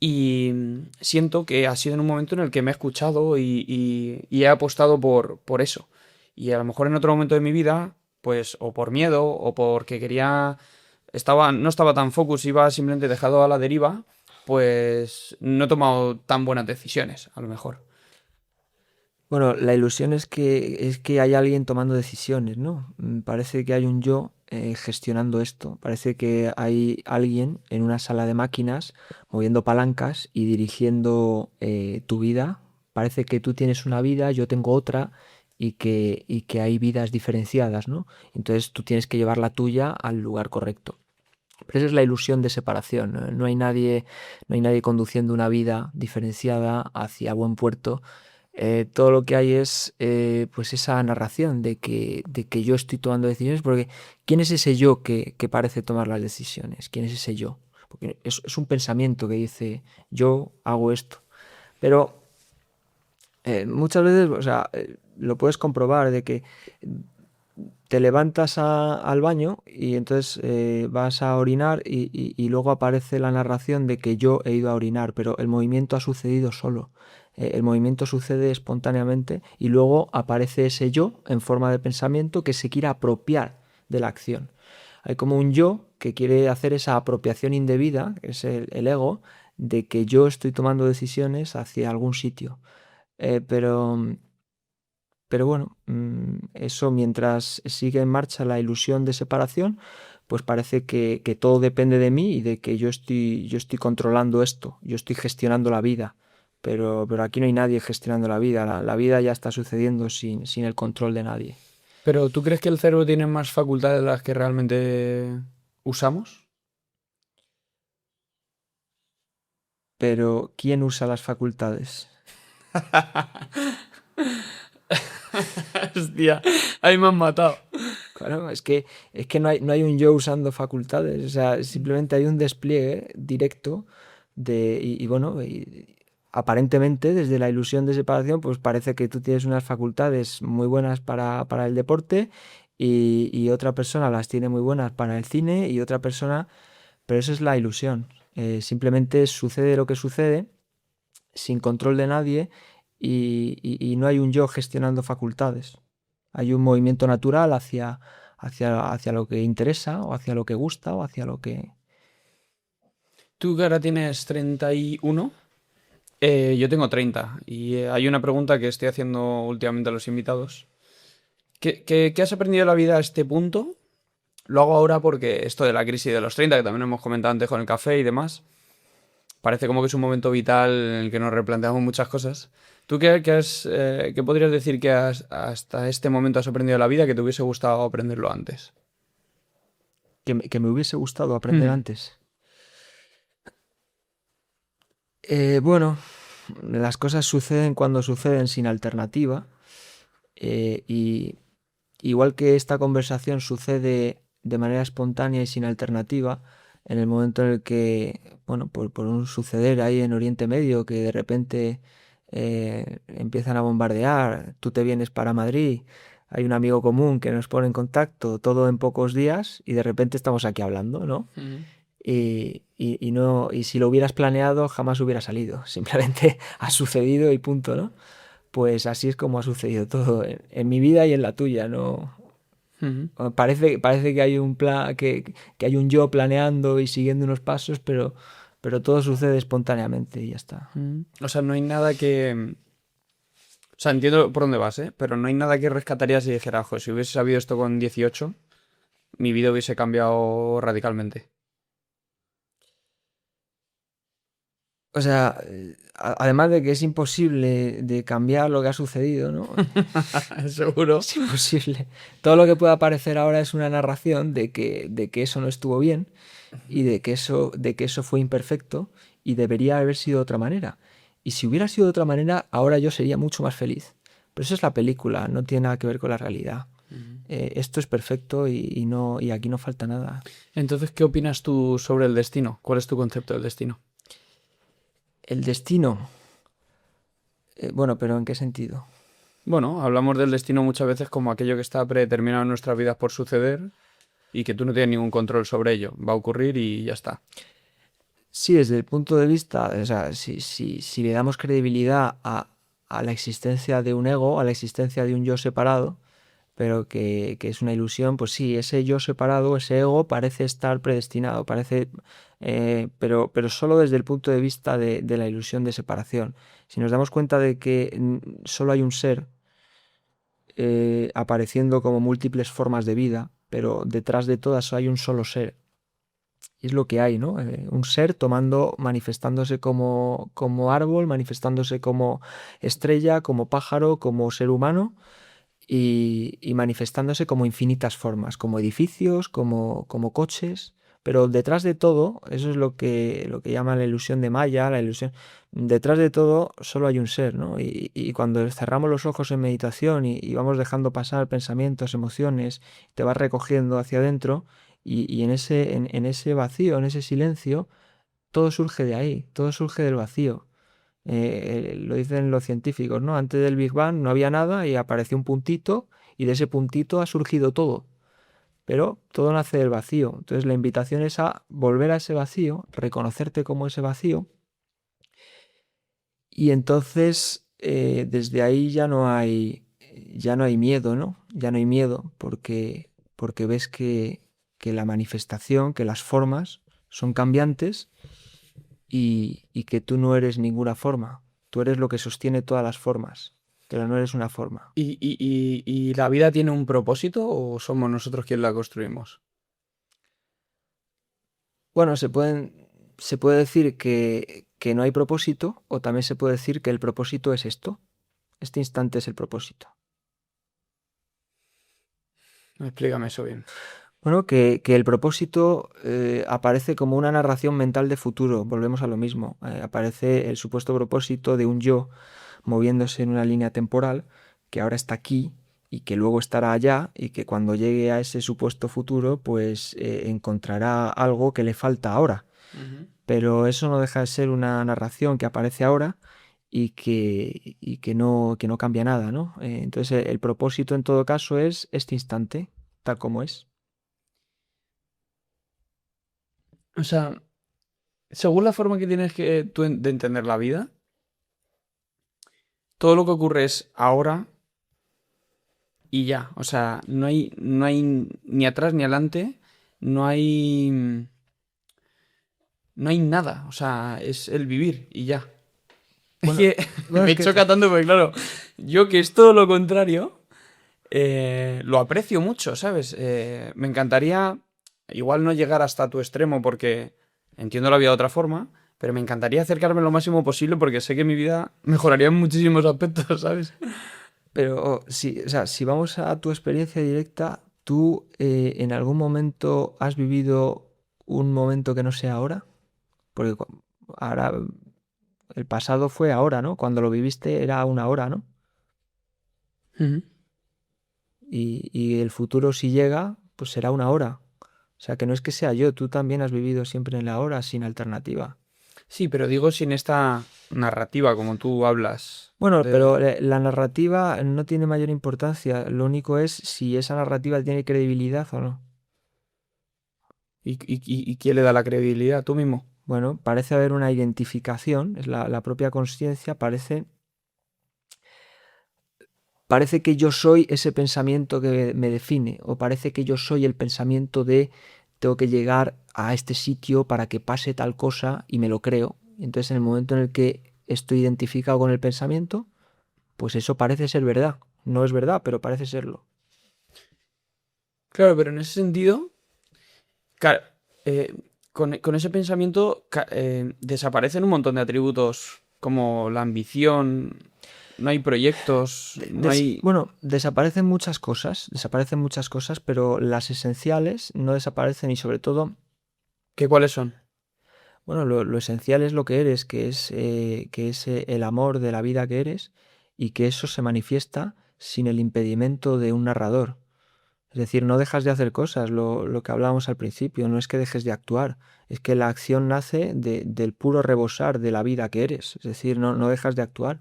Y siento que ha sido en un momento en el que me he escuchado y he apostado por eso. Y a lo mejor en otro momento de mi vida, pues o por miedo o porque no estaba tan focus, iba simplemente dejado a la deriva, pues no he tomado tan buenas decisiones, a lo mejor. Bueno, la ilusión es que hay alguien tomando decisiones, ¿no? Parece que hay un yo gestionando esto. Parece que hay alguien en una sala de máquinas moviendo palancas y dirigiendo tu vida. Parece que tú tienes una vida, yo tengo otra y que hay vidas diferenciadas, ¿no? Entonces tú tienes que llevar la tuya al lugar correcto. Pero esa es la ilusión de separación, ¿no? No hay nadie conduciendo una vida diferenciada hacia buen puerto. Todo lo que hay es pues esa narración de que yo estoy tomando decisiones, porque ¿quién es ese yo que parece tomar las decisiones? ¿Quién es ese yo? Porque es un pensamiento que dice yo hago esto. Pero muchas veces, o sea, lo puedes comprobar de que te levantas al baño y entonces vas a orinar y luego aparece la narración de que yo he ido a orinar, pero el movimiento ha sucedido solo. El movimiento sucede espontáneamente y luego aparece ese yo en forma de pensamiento que se quiere apropiar de la acción. Hay como un yo que quiere hacer esa apropiación indebida, que es el ego, de que yo estoy tomando decisiones hacia algún sitio. Eh, pero pero bueno, eso mientras sigue en marcha la ilusión de separación, pues parece que todo depende de mí y de que yo estoy controlando esto, yo estoy gestionando la vida. Pero aquí no hay nadie gestionando la vida, la vida ya está sucediendo sin el control de nadie. Pero ¿tú crees que el cerebro tiene más facultades de las que realmente usamos? Pero ¿quién usa las facultades? Hostia, ahí me han matado. Claro, es que no hay un yo usando facultades, o sea, simplemente hay un despliegue directo y bueno, aparentemente desde la ilusión de separación, pues parece que tú tienes unas facultades muy buenas para el deporte y otra persona las tiene muy buenas para el cine y otra persona, pero eso es la ilusión. Simplemente sucede lo que sucede sin control de nadie y no hay un yo gestionando facultades. Hay un movimiento natural hacia lo que interesa o hacia lo que gusta o hacia lo que... Tú que ahora tienes 31, yo tengo 30 y hay una pregunta que estoy haciendo últimamente a los invitados. ¿Qué has aprendido de la vida a este punto Lo hago ahora porque esto de la crisis de los 30, que también hemos comentado antes con el café y demás, parece como que es un momento vital en el que nos replanteamos muchas cosas. ¿Tú qué podrías decir que hasta este momento has aprendido de la vida que te hubiese gustado aprenderlo antes? Que me hubiese gustado aprender Hmm. antes. Bueno, las cosas suceden cuando suceden sin alternativa. Y igual que esta conversación sucede de manera espontánea y sin alternativa, en el momento en el que, bueno, por un suceder ahí en Oriente Medio, que de repente empiezan a bombardear, tú te vienes para Madrid, hay un amigo común que nos pone en contacto, todo en pocos días, y de repente estamos aquí hablando, ¿no? Ujú. Y no, y si lo hubieras planeado, jamás hubiera salido. Simplemente ha sucedido y punto, ¿no? Pues así es como ha sucedido todo en mi vida y en la tuya, ¿no? Ujú. Parece que hay un plan, que hay un yo planeando y siguiendo unos pasos, pero todo sucede espontáneamente y ya está. O sea, no hay nada que... O sea, entiendo por dónde vas, ¿eh? Pero no hay nada que rescatarías y dijera, joder, si hubiese sabido esto con 18, mi vida hubiese cambiado radicalmente. O sea, además de que es imposible de cambiar lo que ha sucedido, ¿no? Seguro. Es imposible. Todo lo que pueda aparecer ahora es una narración de que eso no estuvo bien y de que eso fue imperfecto y debería haber sido de otra manera. Y si hubiera sido de otra manera, ahora yo sería mucho más feliz. Pero eso es la película, no tiene nada que ver con la realidad. Esto es perfecto y aquí no falta nada. Entonces, ¿qué opinas tú sobre el destino? ¿Cuál es tu concepto del destino? El destino. Bueno, pero ¿en qué sentido? Bueno, hablamos del destino muchas veces como aquello que está predeterminado en nuestras vidas por suceder y que tú no tienes ningún control sobre ello. Va a ocurrir y ya está. Sí, desde el punto de vista, o sea, si le damos credibilidad a la existencia de un ego, a la existencia de un yo separado, pero que es una ilusión, pues sí, ese yo separado, ese ego parece estar predestinado, pero solo desde el punto de vista de la ilusión de separación. Si nos damos cuenta de que solo hay un ser apareciendo como múltiples formas de vida, pero detrás de todas hay un solo ser. Y es lo que hay, ¿no? Un ser manifestándose como árbol, manifestándose como estrella, como pájaro, como ser humano, y manifestándose como infinitas formas, como edificios, como coches, pero detrás de todo, eso es lo que llaman la ilusión de Maya, la ilusión, detrás de todo solo hay un ser, ¿no? Y cuando cerramos los ojos en meditación y vamos dejando pasar pensamientos, emociones, te vas recogiendo hacia adentro y en ese vacío, en ese silencio, todo surge de ahí, todo surge del vacío. Lo dicen los científicos, ¿no? Antes del Big Bang no había nada y apareció un puntito y de ese puntito ha surgido todo. Pero todo nace del vacío. Entonces la invitación es a volver a ese vacío, reconocerte como ese vacío y entonces desde ahí ya no hay miedo, ¿no? Ya no hay miedo porque ves que la manifestación, que las formas son cambiantes y que tú no eres ninguna forma. Tú eres lo que sostiene todas las formas, pero no eres una forma. ¿Y la vida tiene un propósito o somos nosotros quienes la construimos? Bueno, se puede decir que no hay propósito o también se puede decir que el propósito es esto. Este instante es el propósito. Explícame eso bien. Bueno, que el propósito aparece como una narración mental de futuro. Volvemos a lo mismo. Aparece el supuesto propósito de un yo moviéndose en una línea temporal que ahora está aquí y que luego estará allá y que cuando llegue a ese supuesto futuro pues encontrará algo que le falta ahora. Ujú. Pero eso no deja de ser una narración que aparece ahora y que no cambia nada, ¿no? Entonces el propósito en todo caso es este instante, tal como es. O sea, según la forma que tienes que tú de entender la vida, todo lo que ocurre es ahora y ya. O sea, no hay ni atrás ni adelante, no hay, no hay nada. O sea, es el vivir y ya. Es Bueno, que bueno, es me que choca tanto porque, claro, yo que es todo lo contrario, lo aprecio mucho, ¿sabes? Me encantaría, igual no llegar hasta tu extremo porque entiendo la vida de otra forma, pero me encantaría acercarme lo máximo posible porque sé que mi vida mejoraría en muchísimos aspectos, ¿sabes? Pero si, o sea, si vamos a tu experiencia directa, ¿tú en algún momento has vivido un momento que no sea ahora? Porque ahora, el pasado fue ahora, ¿no? Cuando lo viviste era una hora, ¿no? Ujú. Y el futuro si llega, pues será una hora. O sea, que no es que sea yo, tú también has vivido siempre en la hora sin alternativa. Sí, pero digo sin esta narrativa como tú hablas. Bueno, pero De... la narrativa no tiene mayor importancia. Lo único es si esa narrativa tiene credibilidad o no. ¿Y quién le da la credibilidad? ¿Tú mismo? Bueno, parece haber una identificación, es la propia conciencia, parece que yo soy ese pensamiento que me define, o parece que yo soy el pensamiento de tengo que llegar a este sitio para que pase tal cosa y me lo creo. Entonces, en el momento en el que estoy identificado con el pensamiento, pues eso parece ser verdad. No es verdad, pero parece serlo. Claro, pero en ese sentido, claro, eh, con ese pensamiento desaparecen un montón de atributos como la ambición, no hay proyectos, no hay... Bueno, desaparecen muchas cosas, pero las esenciales no desaparecen y sobre todo, ¿Qué cuáles son? bueno, lo esencial es lo que eres, que es el amor de la vida que eres y que eso se manifiesta sin el impedimento de un narrador. Es decir, no dejas de hacer cosas, lo que hablábamos al principio, no es que dejes de actuar, es que la acción nace del puro rebosar de la vida que eres, es decir, no dejas de actuar.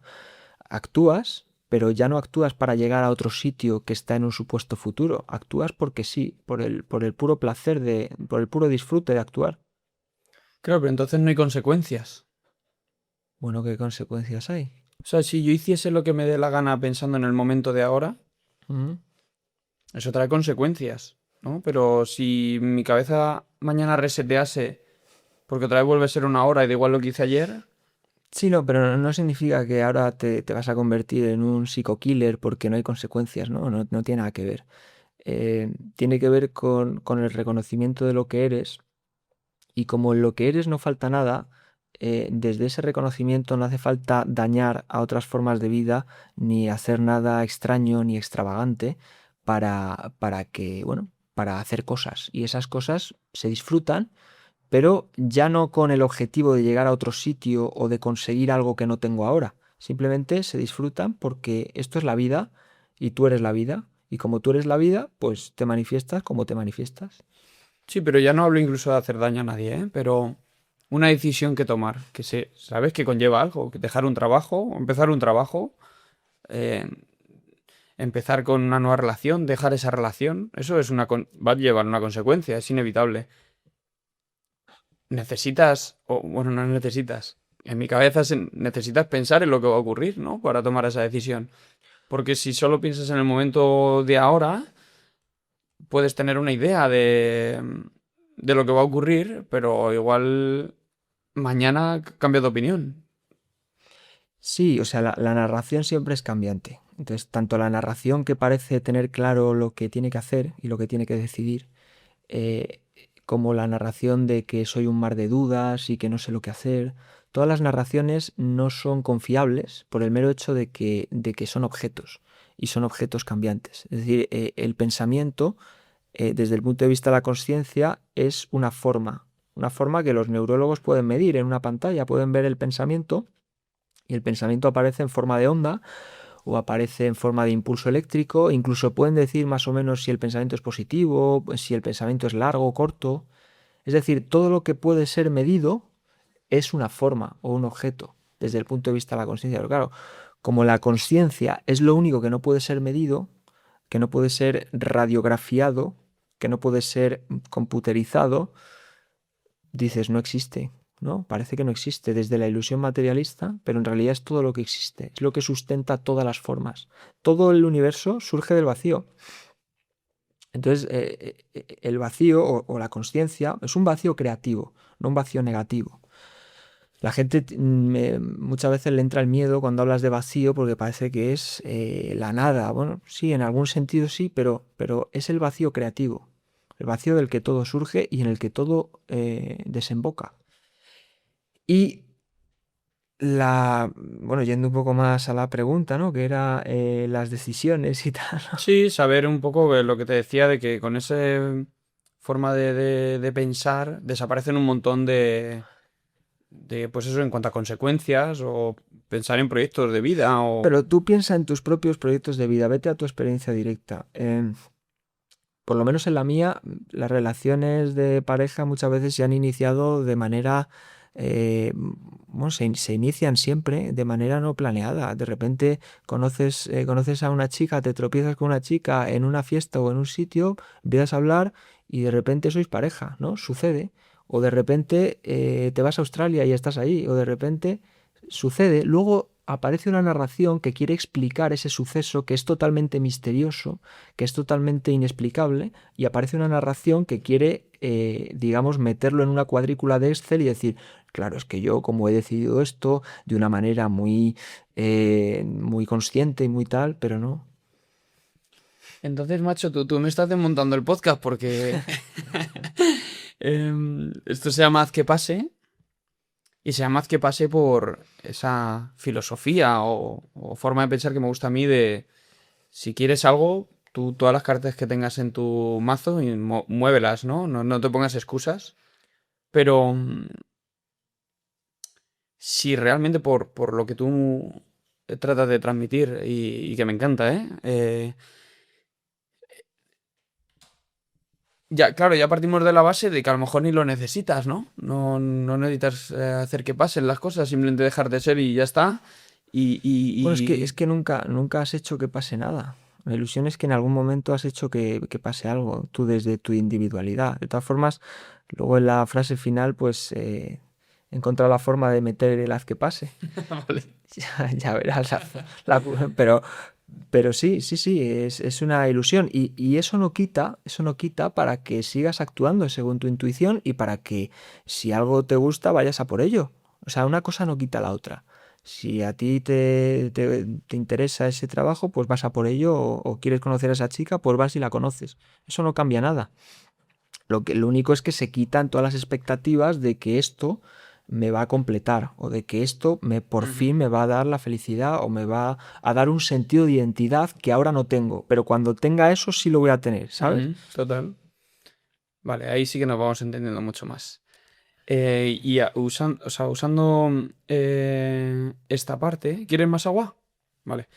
Actúas, pero ya no actúas para llegar a otro sitio que está en un supuesto futuro, actúas porque sí, por el puro placer por el puro disfrute de actuar. Claro, pero entonces no hay consecuencias. Bueno, ¿qué consecuencias hay? O sea, si yo hiciese lo que me dé la gana pensando en el momento de ahora, ¿Mm? eso trae consecuencias, ¿no? Pero si mi cabeza mañana resetease porque otra vez vuelve a ser una hora y da igual lo que hice ayer, Sí, no, pero no significa que ahora te vas a convertir en un psico-killer porque no hay consecuencias, ¿no? No tiene nada que ver. Tiene que ver con el reconocimiento de lo que eres y como en lo que eres no falta nada, desde ese reconocimiento no hace falta dañar a otras formas de vida ni hacer nada extraño ni extravagante para que, bueno, para hacer cosas. Y esas cosas se disfrutan, pero ya no con el objetivo de llegar a otro sitio o de conseguir algo que no tengo ahora. Simplemente se disfrutan porque esto es la vida y tú eres la vida. Y como tú eres la vida, pues te manifiestas como te manifiestas. sí, pero ya no hablo incluso de hacer daño a nadie, ¿eh? Pero una decisión que tomar, sabes que conlleva algo, que dejar un trabajo, empezar un trabajo, eh, empezar con una nueva relación, dejar esa relación, eso es va a llevar una consecuencia, es inevitable. Necesitas, o bueno, no necesitas. En mi cabeza necesitas pensar en lo que va a ocurrir, ¿no? Para tomar esa decisión. Porque si solo piensas en el momento de ahora, puedes tener una idea de lo que va a ocurrir, pero igual mañana cambia de opinión. Sí, o sea, la narración siempre es cambiante. Entonces, tanto la narración que parece tener claro lo que tiene que hacer y lo que tiene que decidir, eh, como la narración de que soy un mar de dudas y que no sé lo que hacer, todas las narraciones no son confiables por el mero hecho de que son objetos y son objetos cambiantes. Es decir, el pensamiento, desde el punto de vista de la conciencia, es una forma que los neurólogos pueden medir en una pantalla, pueden ver el pensamiento y el pensamiento aparece en forma de onda o aparece en forma de impulso eléctrico, incluso pueden decir más o menos si el pensamiento es positivo, si el pensamiento es largo o corto. Es decir, todo lo que puede ser medido es una forma o un objeto desde el punto de vista de la conciencia. Pero claro, como la conciencia es lo único que no puede ser medido, que no puede ser radiografiado, que no puede ser computerizado, dices no existe, ¿no? Parece que no existe desde la ilusión materialista, pero en realidad es todo lo que existe, es lo que sustenta todas las formas. Todo el universo surge del vacío. Entonces, el vacío o la consciencia es un vacío creativo, no un vacío negativo. La gente muchas veces le entra el miedo cuando hablas de vacío porque parece que es la nada. Bueno, sí, en algún sentido sí, pero es el vacío creativo. El vacío del que todo surge y en el que todo desemboca. Y bueno, yendo un poco más a la pregunta, ¿no? Que era las decisiones y tal, ¿no? Sí, saber un poco lo que te decía de que con esa forma de pensar desaparecen un montón pues eso, en cuanto a consecuencias o pensar en proyectos de vida o... Pero tú piensa en tus propios proyectos de vida, vete a tu experiencia directa. Por lo menos en la mía, las relaciones de pareja muchas veces se han iniciado de manera, bueno, se inician siempre de manera no planeada. De repente conoces a una chica, te tropiezas con una chica en una fiesta o en un sitio, empiezas a hablar y de repente sois pareja, ¿no? Sucede. O de repente te vas a Australia y estás ahí, o de repente sucede. Luego aparece una narración que quiere explicar ese suceso que es totalmente misterioso, que es totalmente inexplicable, y aparece una narración que quiere, digamos, meterlo en una cuadrícula de Excel y decir, claro, es que yo como he decidido esto de una manera muy consciente y muy tal, pero no. Entonces, macho, tú me estás desmontando el podcast porque esto se llama Haz que pase y se llama Haz que pase por esa filosofía o forma de pensar que me gusta a mí de si quieres algo, tú todas las cartas que tengas en tu mazo y muévelas, ¿no? No te pongas excusas. Pero si realmente por lo que tú tratas de transmitir y que me encanta, ¿eh? Ya, claro, ya partimos de la base de que a lo mejor ni lo necesitas, ¿no? No necesitas hacer que pasen las cosas, simplemente dejar de ser y ya está. Y, Bueno, es que, y, es que nunca has hecho que pase nada. La ilusión es que en algún momento has hecho que pase algo, tú desde tu individualidad. De todas formas, luego en la frase final, pues he encontrado la forma de meter el haz que pase. Vale. Ya verás, la- pero, pero sí, es una ilusión. Y eso no quita para que sigas actuando según tu intuición y para que si algo te gusta, vayas a por ello. O sea, una cosa no quita la otra. Si a ti te interesa ese trabajo, pues vas a por ello, o quieres conocer a esa chica, pues vas y la conoces. Eso no cambia nada. Lo único es que se quitan todas las expectativas de que esto me va a completar o de que esto por Ujú, fin me va a dar la felicidad o me va a dar un sentido de identidad que ahora no tengo. Pero cuando tenga eso sí lo voy a tener, ¿sabes? ujú, total. Vale, ahí sí que nos vamos entendiendo mucho más. O sea, usando esta parte, ¿quieres más agua? Vale.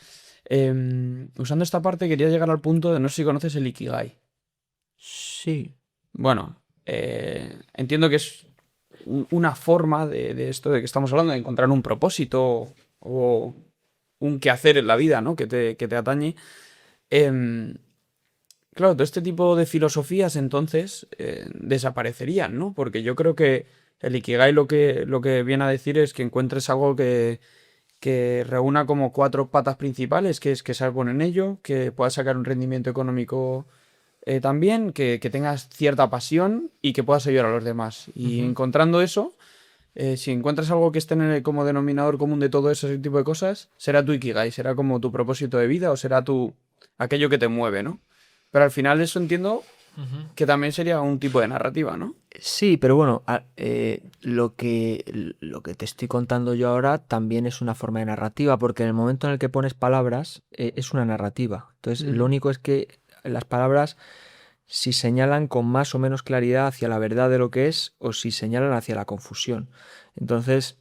Usando esta parte quería llegar al punto de no sé si conoces el Ikigai. Sí. Bueno, entiendo que es una forma de esto de que estamos hablando, de encontrar un propósito o un quehacer en la vida, ¿no? Que te atañe. Em, claro, todo este tipo de filosofías entonces desaparecerían, ¿no? Porque yo creo que el Ikigai lo que viene a decir es que encuentres algo que reúna como cuatro patas principales, que es que seas bueno en ello, que puedas sacar un rendimiento económico también, que tengas cierta pasión y que puedas ayudar a los demás. Y Ujú. encontrando eso, si encuentras algo que esté como denominador común de todo ese tipo de cosas, será tu Ikigai, será como tu propósito de vida o será aquello que te mueve, ¿no? Pero al final eso entiendo Ujú. que también sería un tipo de narrativa, ¿no? Sí, pero bueno, lo que te estoy contando yo ahora también es una forma de narrativa, porque en el momento en el que pones palabras, es una narrativa. Entonces, lo Ujú, único es que las palabras si señalan con más o menos claridad hacia la verdad de lo que es o si señalan hacia la confusión. Entonces,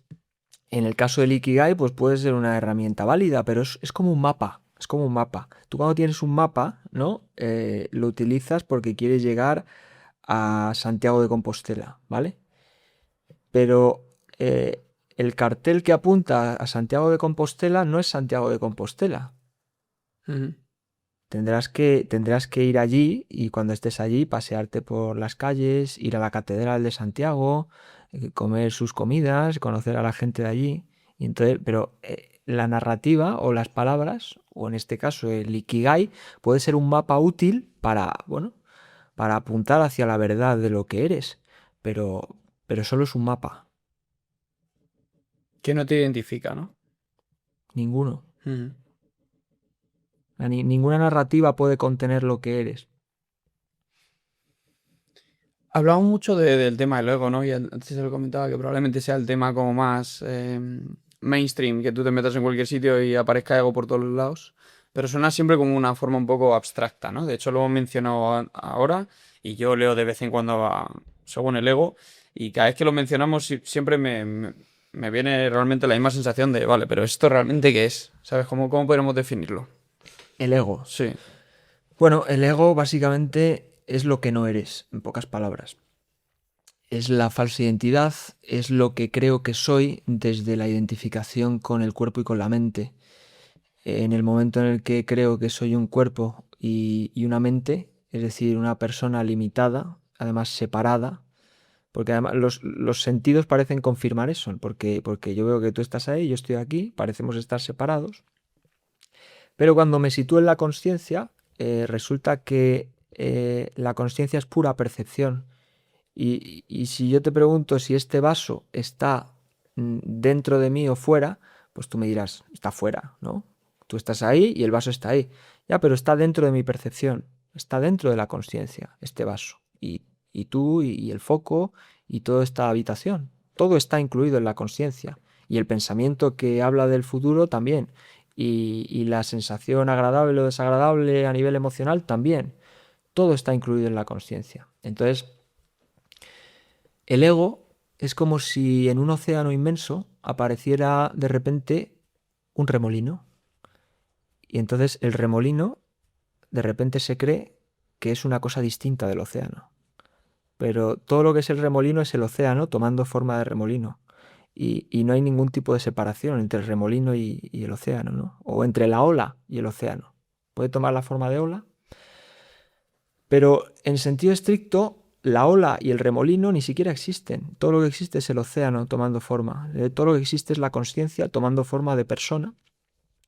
en el caso del Ikigai, pues puede ser una herramienta válida, pero es como un mapa. Es como un mapa. Tú cuando tienes un mapa, ¿no? Lo utilizas porque quieres llegar a Santiago de Compostela, ¿vale? Pero el cartel que apunta a Santiago de Compostela no es Santiago de Compostela. ujú, Tendrás que ir allí y cuando estés allí pasearte por las calles, ir a la Catedral de Santiago, comer sus comidas, conocer a la gente de allí. Y entonces, pero la narrativa o las palabras, o en este caso el Ikigai, puede ser un mapa útil para, bueno, para apuntar hacia la verdad de lo que eres, pero, pero solo es un mapa. Que no te identifica, ¿no? Ninguno. Ujú. Ninguna narrativa puede contener lo que eres. Hablamos mucho del tema del ego, ¿no? Y antes se lo comentaba que probablemente sea el tema como más mainstream, que tú te metas en cualquier sitio y aparezca ego por todos los lados. Pero suena siempre como una forma un poco abstracta, ¿no? De hecho, lo hemos mencionado ahora y yo leo de vez en cuando según el ego y cada vez que lo mencionamos siempre me viene realmente la misma sensación de, vale, pero ¿esto realmente qué es? ¿Sabes? ¿Cómo podemos definirlo? El ego. Sí. Bueno, el ego básicamente es lo que no eres, en pocas palabras. Es la falsa identidad, es lo que creo que soy desde la identificación con el cuerpo y con la mente. En el momento en el que creo que soy un cuerpo y una mente, es decir, una persona limitada, además separada, porque además los sentidos parecen confirmar eso, porque yo veo que tú estás ahí, yo estoy aquí, parecemos estar separados, pero cuando me sitúo en la consciencia, resulta que la consciencia es pura percepción. Y si yo te pregunto si este vaso está dentro de mí o fuera, pues tú me dirás, está fuera, ¿no? Tú estás ahí y el vaso está ahí. Ya, pero está dentro de mi percepción, está dentro de la consciencia, este vaso. Y tú y el foco y toda esta habitación. Todo está incluido en la consciencia. Y el pensamiento que habla del futuro también. Y la sensación agradable o desagradable a nivel emocional también. Todo está incluido en la consciencia. Entonces, el ego es como si en un océano inmenso apareciera de repente un remolino. Y entonces el remolino de repente se cree que es una cosa distinta del océano. Pero todo lo que es el remolino es el océano tomando forma de remolino. Y no hay ningún tipo de separación entre el remolino y el océano, ¿no? O entre la ola y el océano. Puede tomar la forma de ola, pero en sentido estricto, la ola y el remolino ni siquiera existen. Todo lo que existe es el océano tomando forma. Todo lo que existe es la consciencia tomando forma de persona,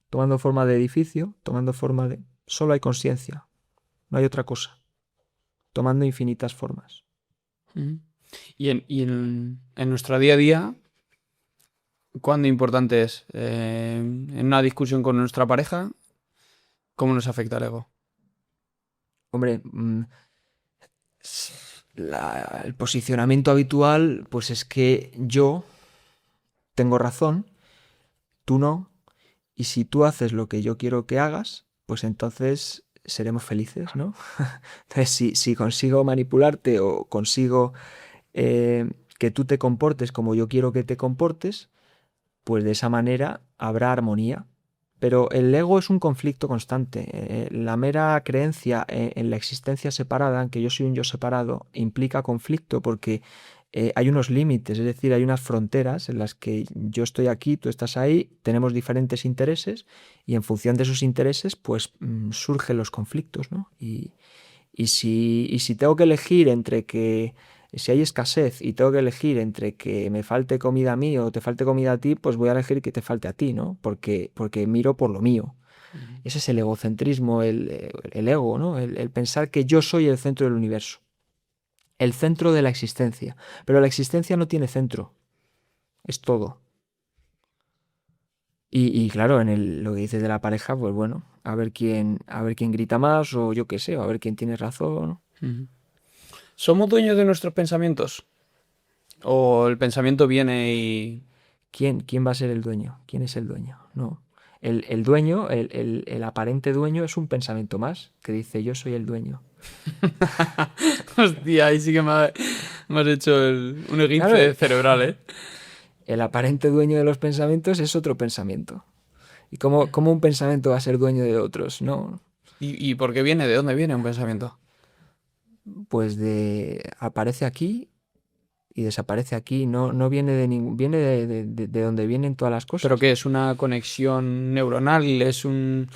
tomando forma de edificio, tomando forma de... Solo hay consciencia, no hay otra cosa, tomando infinitas formas. Ujú. Y en nuestro día a día, ¿cuán importante es? En una discusión con nuestra pareja, ¿cómo nos afecta el ego? Hombre, el posicionamiento habitual pues es que yo tengo razón, tú no, y si tú haces lo que yo quiero que hagas, pues entonces seremos felices, ¿no? Entonces, si consigo manipularte o consigo que tú te comportes como yo quiero que te comportes, pues de esa manera habrá armonía. Pero el ego es un conflicto constante. La mera creencia en la existencia separada, en que yo soy un yo separado, implica conflicto porque hay unos límites, es decir, hay unas fronteras en las que yo estoy aquí, tú estás ahí, tenemos diferentes intereses y en función de esos intereses pues surgen los conflictos, ¿no? Y si tengo que elegir entre que, si hay escasez y tengo que elegir entre que me falte comida a mí o te falte comida a ti, pues voy a elegir que te falte a ti, ¿no? Porque miro por lo mío. Ujú. Ese es el egocentrismo, el ego, ¿no? El pensar que yo soy el centro del universo, el centro de la existencia. Pero la existencia no tiene centro, es todo. Y claro, lo que dices de la pareja, pues bueno, a ver quién grita más, o yo qué sé, o a ver quién tiene razón. Ujú. ¿Somos dueños de nuestros pensamientos? ¿O el pensamiento viene y... ¿Quién va a ser el dueño? ¿Quién es el dueño? No. El dueño, el aparente dueño es un pensamiento más que dice yo soy el dueño. Hostia, ahí sí que me has hecho un Claro, esguince cerebral, ¿eh? el aparente dueño de los pensamientos es otro pensamiento. ¿Y cómo un pensamiento va a ser dueño de otros? No, ¿Y por qué viene? ¿De dónde viene un pensamiento? pues aparece aquí y desaparece aquí. No viene de ningún, viene de donde vienen todas las ¿Pero cosas. qué es una conexión neuronal? ¿Es un...?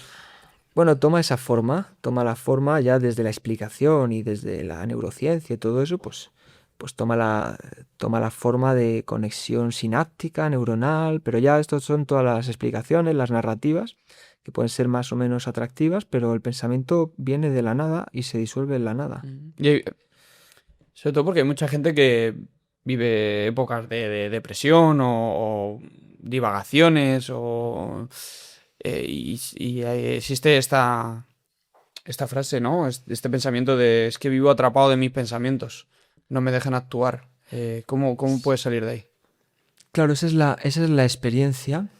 Bueno, toma esa forma, toma la forma ya desde la explicación y desde la neurociencia y todo eso, pues toma la forma de conexión sináptica, neuronal, pero ya estos son todas las explicaciones, las narrativas, que pueden ser más o menos atractivas, pero el pensamiento viene de la nada y se disuelve en la nada. Sobre todo porque hay mucha gente que vive épocas de depresión o divagaciones existe esta frase, ¿no? Este pensamiento de es que vivo atrapado de mis pensamientos, no me dejan actuar. ¿Cómo puedes salir de ahí? Claro, esa es la experiencia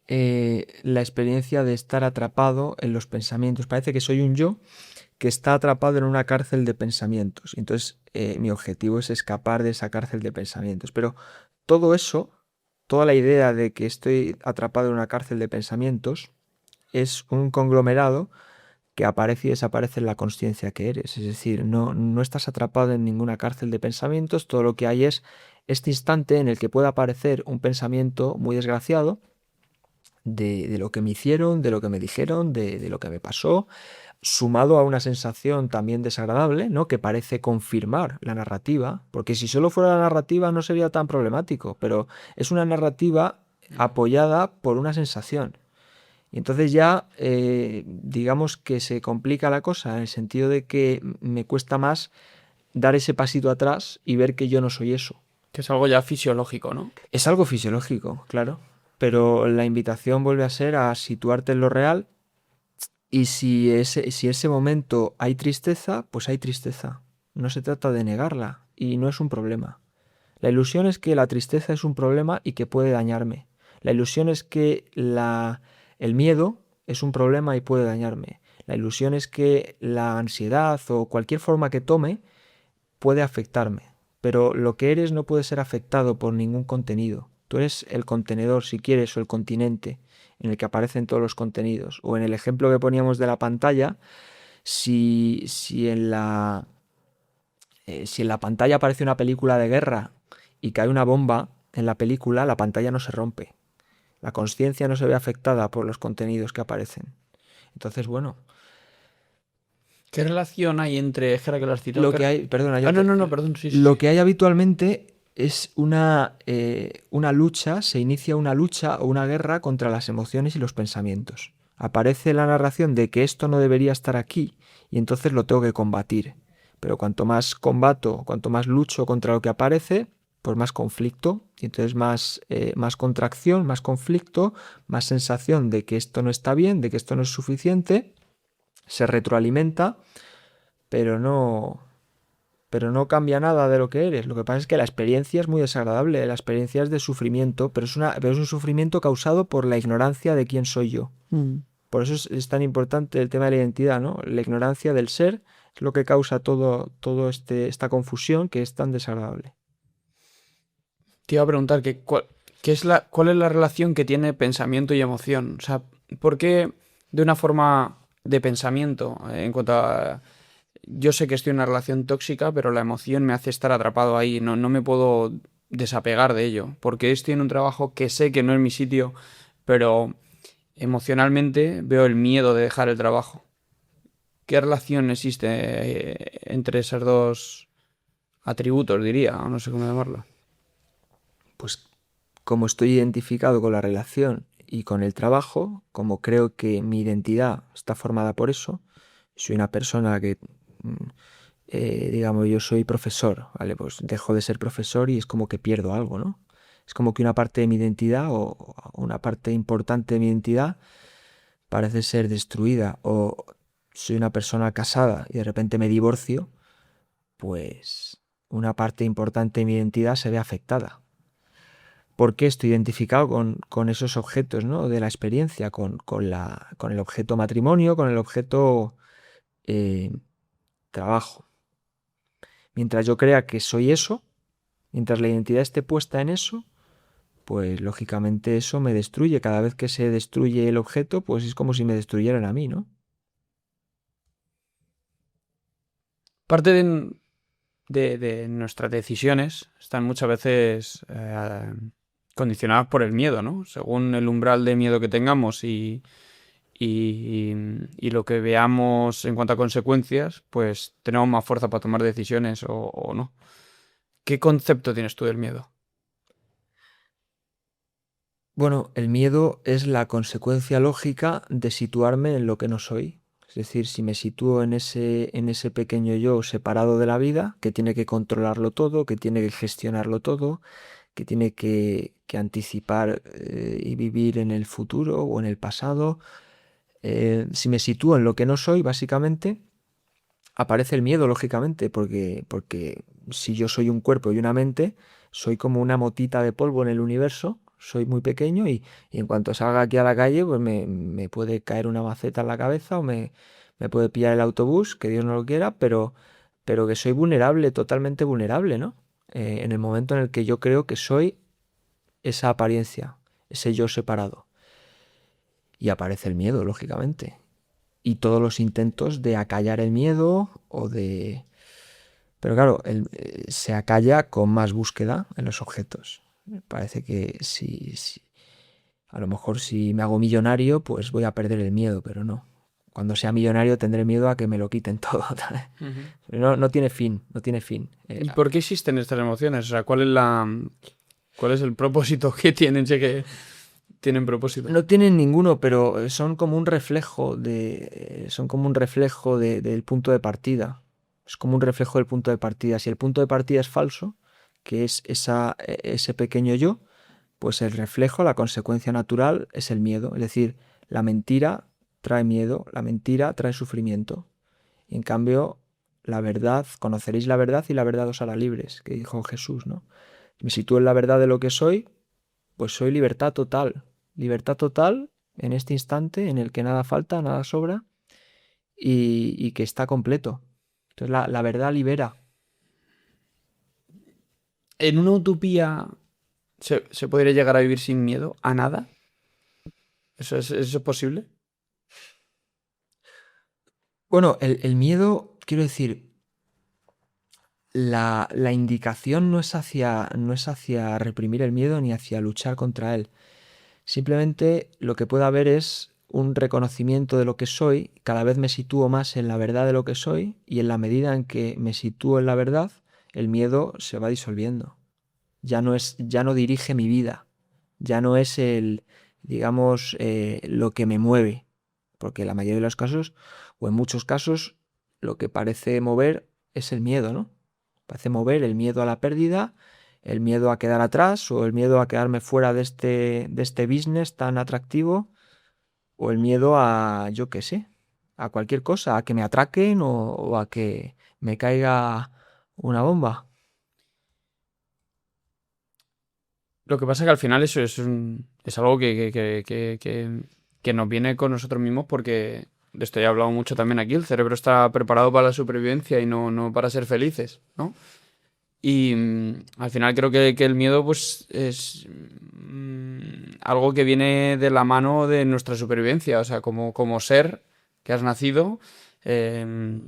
de estar atrapado en los pensamientos. Parece que soy un yo que está atrapado en una cárcel de pensamientos. Entonces, mi objetivo es escapar de esa cárcel de pensamientos. Pero todo eso, toda la idea de que estoy atrapado en una cárcel de pensamientos, es un conglomerado que aparece y desaparece en la consciencia que eres. Es decir, no estás atrapado en ninguna cárcel de pensamientos, todo lo que hay es este instante en el que puede aparecer un pensamiento muy desgraciado de lo que me hicieron, de lo que me dijeron, de lo que me pasó, sumado a una sensación también desagradable, ¿no? Que parece confirmar la narrativa, porque si solo fuera la narrativa no sería tan problemático, pero es una narrativa apoyada por una sensación. Y entonces ya digamos que se complica la cosa en el sentido de que me cuesta más dar ese pasito atrás y ver que yo no soy eso. Que es algo ya fisiológico, ¿no? Es algo fisiológico, claro, pero la invitación vuelve a ser a situarte en lo real y si ese momento hay tristeza, pues hay tristeza. No se trata de negarla y no es un problema. La ilusión es que la tristeza es un problema y que puede dañarme. La ilusión es que el miedo es un problema y puede dañarme. La ilusión es que la ansiedad o cualquier forma que tome puede afectarme. Pero lo que eres no puede ser afectado por ningún contenido. Tú eres el contenedor, si quieres, o el continente en el que aparecen todos los contenidos. O en el ejemplo que poníamos de la pantalla, si en la pantalla aparece una película de guerra y cae una bomba en la película, la pantalla no se rompe. La conciencia no se ve afectada por los contenidos que aparecen. Entonces, bueno, ¿Qué relación hay entre, es que ahora que lo has citado, lo que hay, perdona, Ah, no, perdón, sí, sí, lo sí. que hay habitualmente es una lucha, se inicia una lucha o una guerra contra las emociones y los pensamientos. Aparece la narración de que esto no debería estar aquí y entonces lo tengo que combatir. Pero cuanto más combato, cuanto más lucho contra lo que aparece, pues más conflicto y entonces más contracción, más conflicto, más sensación de que esto no está bien, de que esto no es suficiente, se retroalimenta, pero no cambia nada de lo que eres. Lo que pasa es que la experiencia es muy desagradable, la experiencia es de sufrimiento, pero es un sufrimiento causado por la ignorancia de quién soy yo. Por eso es tan importante el tema de la identidad, ¿no? La ignorancia del ser es lo que causa todo esta confusión que es tan desagradable. Te iba a preguntar cuál es la relación que tiene pensamiento y emoción. O sea, ¿por qué de una forma de pensamiento, en cuanto a... Yo sé que estoy en una relación tóxica, pero la emoción me hace estar atrapado ahí, no me puedo desapegar de ello, porque estoy en un trabajo que sé que no es mi sitio, pero emocionalmente veo el miedo de dejar el trabajo. ¿Qué relación existe entre esos dos atributos, diría, o no sé cómo llamarlo? Pues como estoy identificado con la relación y con el trabajo, como creo que mi identidad está formada por eso, soy una persona que, digamos, yo soy profesor, ¿vale? Pues dejo de ser profesor y es como que pierdo algo, ¿no? Es como que una parte de mi identidad o una parte importante de mi identidad parece ser destruida. O soy una persona casada y de repente me divorcio, pues una parte importante de mi identidad se ve afectada. ¿Por qué estoy identificado con esos objetos, ¿no? De la experiencia, con el objeto matrimonio, con el objeto eh, trabajo? Mientras yo crea que soy eso, mientras la identidad esté puesta en eso, pues lógicamente eso me destruye. Cada vez que se destruye el objeto, pues es como si me destruyeran a mí, ¿no? Parte de nuestras decisiones están muchas veces condicionadas por el miedo, ¿no? Según el umbral de miedo que tengamos y lo que veamos en cuanto a consecuencias, pues tenemos más fuerza para tomar decisiones o no. ¿Qué concepto tienes tú del miedo? Bueno, el miedo es la consecuencia lógica de situarme en lo que no soy. Es decir, si me sitúo en ese pequeño yo separado de la vida, que tiene que controlarlo todo, que tiene que gestionarlo todo, que tiene que anticipar y vivir en el futuro o en el pasado. Si me sitúo en lo que no soy, básicamente, aparece el miedo, lógicamente, porque si yo soy un cuerpo y una mente, soy como una motita de polvo en el universo, soy muy pequeño y en cuanto salga aquí a la calle, pues me puede caer una maceta en la cabeza o me puede pillar el autobús, que Dios no lo quiera, pero que soy vulnerable, totalmente vulnerable, ¿no? En el momento en el que yo creo que soy esa apariencia, ese yo separado. Y aparece el miedo, lógicamente. Y todos los intentos de acallar el miedo o de... Pero claro, se acalla con más búsqueda en los objetos. Parece que si a lo mejor si me hago millonario, pues voy a perder el miedo, pero no. Cuando sea millonario tendré miedo a que me lo quiten todo. Ujú. No, no tiene fin, no tiene fin. ¿Y por qué existen estas emociones? O sea, ¿cuál es el propósito que tienen? Sé que tienen propósito. No tienen ninguno, pero son como un reflejo son como un reflejo del punto de partida. Es como un reflejo del punto de partida. Si el punto de partida es falso, que es ese pequeño yo, pues el reflejo, la consecuencia natural es el miedo. Es decir, la mentira trae miedo, la mentira trae sufrimiento. Y en cambio, la verdad, conoceréis la verdad y la verdad os hará libres, que dijo Jesús, ¿no? Me sitúo en la verdad de lo que soy, pues soy libertad total. Libertad total en este instante en el que nada falta, nada sobra y que está completo. Entonces la verdad libera. ¿En una utopía se podría llegar a vivir sin miedo a nada? ¿Eso es posible? Bueno, el miedo, quiero decir, la indicación no es hacia reprimir el miedo ni hacia luchar contra él. Simplemente lo que puede haber es un reconocimiento de lo que soy, cada vez me sitúo más en la verdad de lo que soy y en la medida en que me sitúo en la verdad, el miedo se va disolviendo. Ya no dirige mi vida, ya no es digamos, lo que me mueve, porque en la mayoría de los casos, o en muchos casos, lo que parece mover es el miedo, ¿no? Parece mover el miedo a la pérdida, el miedo a quedar atrás o el miedo a quedarme fuera de este business tan atractivo o el miedo a, yo qué sé, a cualquier cosa, a que me atraquen o a que me caiga una bomba. Lo que pasa es que al final eso es algo que nos viene con nosotros mismos porque de esto ya he hablado mucho también aquí. El cerebro está preparado para la supervivencia y no para ser felices, ¿no? Y al final creo que el miedo pues es algo que viene de la mano de nuestra supervivencia. O sea, como ser que has nacido, eh,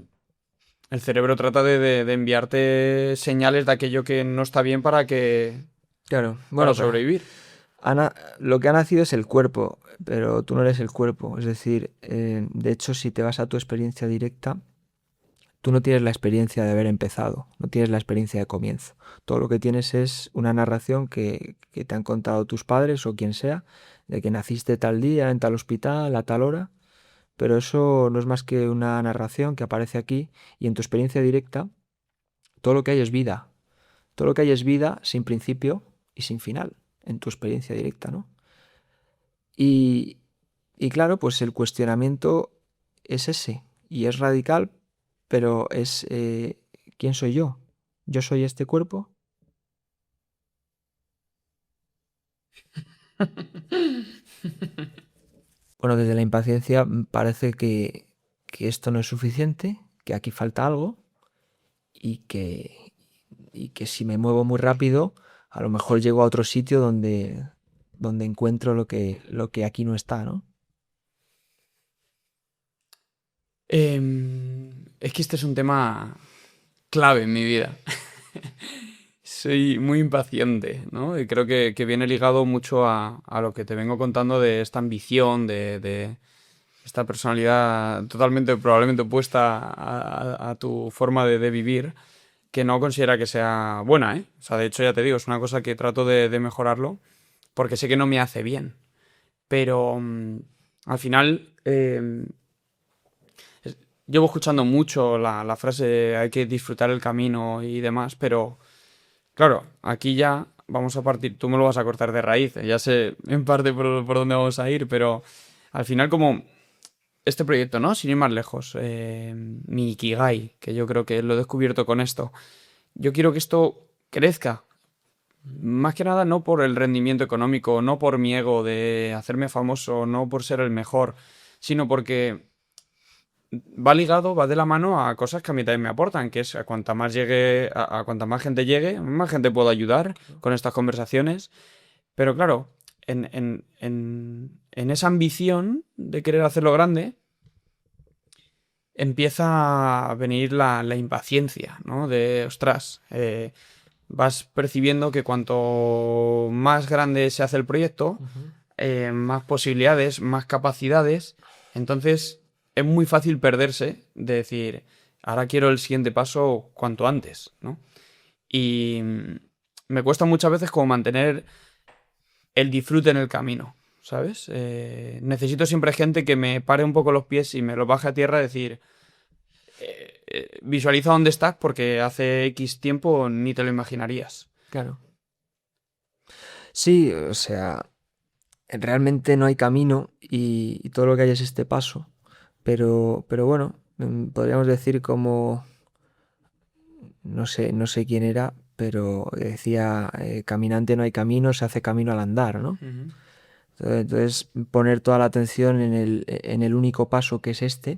el cerebro trata de enviarte señales de aquello que no está bien Claro, para bueno, pero sobrevivir. lo que ha nacido es el cuerpo, pero tú no eres el cuerpo. Es decir, de hecho, si te vas a tu experiencia directa, tú no tienes la experiencia de haber empezado, no tienes la experiencia de comienzo. Todo lo que tienes es una narración que te han contado tus padres o quien sea, de que naciste tal día, en tal hospital, a tal hora, pero eso no es más que una narración que aparece aquí y en tu experiencia directa, todo lo que hay es vida. Todo lo que hay es vida sin principio y sin final, en tu experiencia directa, ¿no? Y, y claro, pues el cuestionamiento es ese, y es radical, pero es ¿quién soy yo? ¿Yo soy este cuerpo? Bueno, desde la impaciencia parece que esto no es suficiente, que aquí falta algo y y que si me muevo muy rápido, a lo mejor llego a otro sitio donde encuentro lo que aquí no está, ¿no? Es que este es un tema clave en mi vida. Soy muy impaciente, ¿no? Y creo que viene ligado mucho a lo que te vengo contando de esta ambición, de esta personalidad totalmente, probablemente opuesta a tu forma de vivir, que no considera que sea buena, ¿eh? O sea, de hecho, ya te digo, es una cosa que trato de mejorarlo, porque sé que no me hace bien. Pero al final, llevo escuchando mucho la frase hay que disfrutar el camino y demás, pero claro, aquí ya vamos a partir, tú me lo vas a cortar de raíz, ya sé en parte por dónde vamos a ir, pero al final como este proyecto, ¿no? Sin ir más lejos, mi Ikigai, que yo creo que lo he descubierto con esto, yo quiero que esto crezca. Más que nada no por el rendimiento económico, no por mi ego de hacerme famoso, no por ser el mejor, sino porque va ligado, va de la mano a cosas que a mí también me aportan, que es a cuanta más llegue, a cuanta más gente llegue, más gente puedo ayudar con estas conversaciones. Pero claro, en esa ambición de querer hacerlo grande, empieza a venir la impaciencia, ¿no? De, ostras, vas percibiendo que cuanto más grande se hace el proyecto, Ujú. más posibilidades, más capacidades, entonces es muy fácil perderse de decir, ahora quiero el siguiente paso cuanto antes, ¿no? Y me cuesta muchas veces como mantener el disfrute en el camino, ¿sabes? Necesito siempre gente que me pare un poco los pies y me los baje a tierra, decir, visualiza dónde estás porque hace X tiempo ni te lo imaginarías. Claro. Sí, o sea, realmente no hay camino y todo lo que hay es este paso. Pero bueno, podríamos decir como, no sé quién era, pero decía, caminante no hay camino, se hace camino al andar, ¿no? Ujú. Entonces, poner toda la atención en el único paso que es este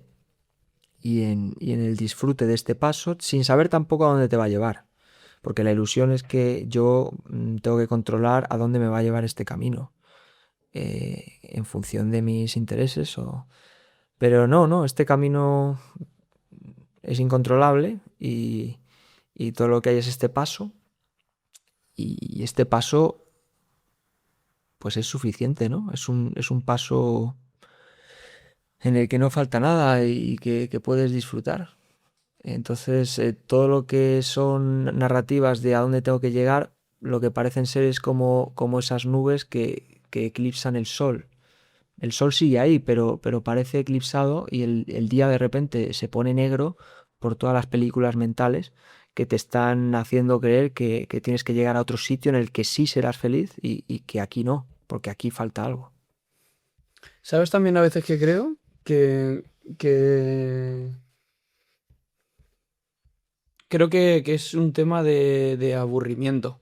y en el disfrute de este paso, sin saber tampoco a dónde te va a llevar. Porque la ilusión es que yo tengo que controlar a dónde me va a llevar este camino, en función de mis intereses. Pero no, este camino es incontrolable y todo lo que hay es este paso. Y este paso, pues es suficiente, ¿no? Es un paso en el que no falta nada y que puedes disfrutar. Entonces, todo lo que son narrativas de a dónde tengo que llegar, lo que parecen ser es como esas nubes que eclipsan el sol. El sol sigue ahí, pero parece eclipsado y el día de repente se pone negro por todas las películas mentales que te están haciendo creer que tienes que llegar a otro sitio en el que sí serás feliz y que aquí no, porque aquí falta algo. ¿Sabes también a veces que creo? Que creo que es un tema de aburrimiento.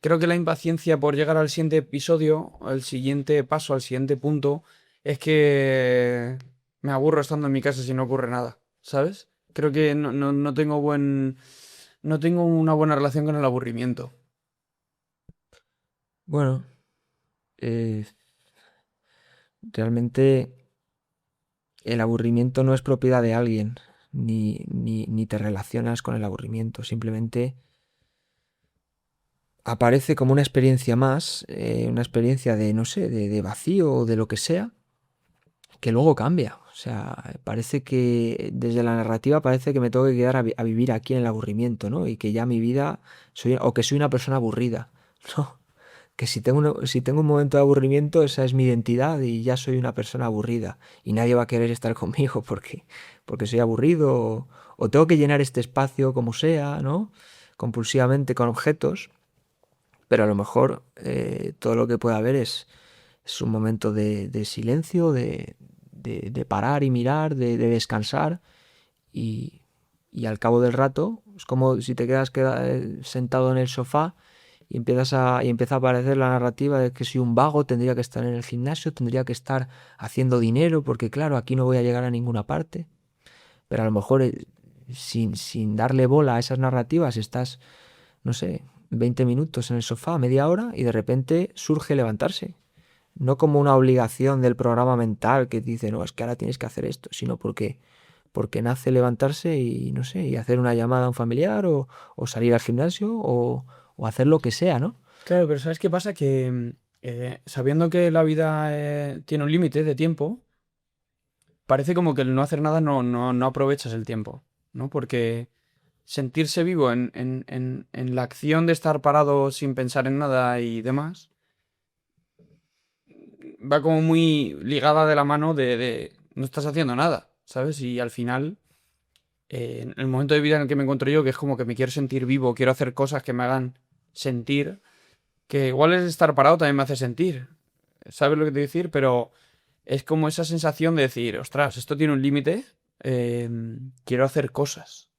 Creo que la impaciencia por llegar al siguiente episodio, al siguiente paso, al siguiente punto, es que me aburro estando en mi casa si no ocurre nada, ¿sabes? Creo que no tengo no tengo una buena relación con el aburrimiento. Bueno, eh, realmente el aburrimiento no es propiedad de alguien, ni te relacionas con el aburrimiento, simplemente aparece como una experiencia más, una experiencia de, no sé, de vacío o de lo que sea, que luego cambia. O sea, parece que desde la narrativa parece que me tengo que quedar a vivir aquí en el aburrimiento, ¿no? Y que ya mi vida o que soy una persona aburrida. No, que si tengo un momento de aburrimiento, esa es mi identidad y ya soy una persona aburrida. Y nadie va a querer estar conmigo porque soy aburrido o tengo que llenar este espacio como sea, ¿no? Compulsivamente con objetos, pero a lo mejor todo lo que puede haber es un momento de silencio, de parar y mirar, de descansar y, y al cabo del rato es como si te quedas sentado en el sofá y empieza a aparecer la narrativa de que soy un vago, tendría que estar en el gimnasio, tendría que estar haciendo dinero, porque claro, aquí no voy a llegar a ninguna parte. Pero a lo mejor sin darle bola a esas narrativas estás, no sé, 20 minutos en el sofá, media hora, y de repente surge levantarse. No como una obligación del programa mental que dice, no, es que ahora tienes que hacer esto, sino porque nace levantarse y, no sé, y hacer una llamada a un familiar o salir al gimnasio o hacer lo que sea, ¿no? Claro, pero ¿sabes qué pasa? Que sabiendo que la vida tiene un límite de tiempo, parece como que el no hacer nada no aprovechas el tiempo, ¿no? Porque sentirse vivo en la acción de estar parado sin pensar en nada y demás, va como muy ligada de la mano de no estás haciendo nada, ¿sabes? Y al final, en el momento de vida en el que me encuentro yo, que es como que me quiero sentir vivo, quiero hacer cosas que me hagan sentir, Que igual es estar parado también me hace sentir. ¿Sabes lo que te quiero decir? Pero es como esa sensación de decir, ostras, esto tiene un límite, quiero hacer cosas.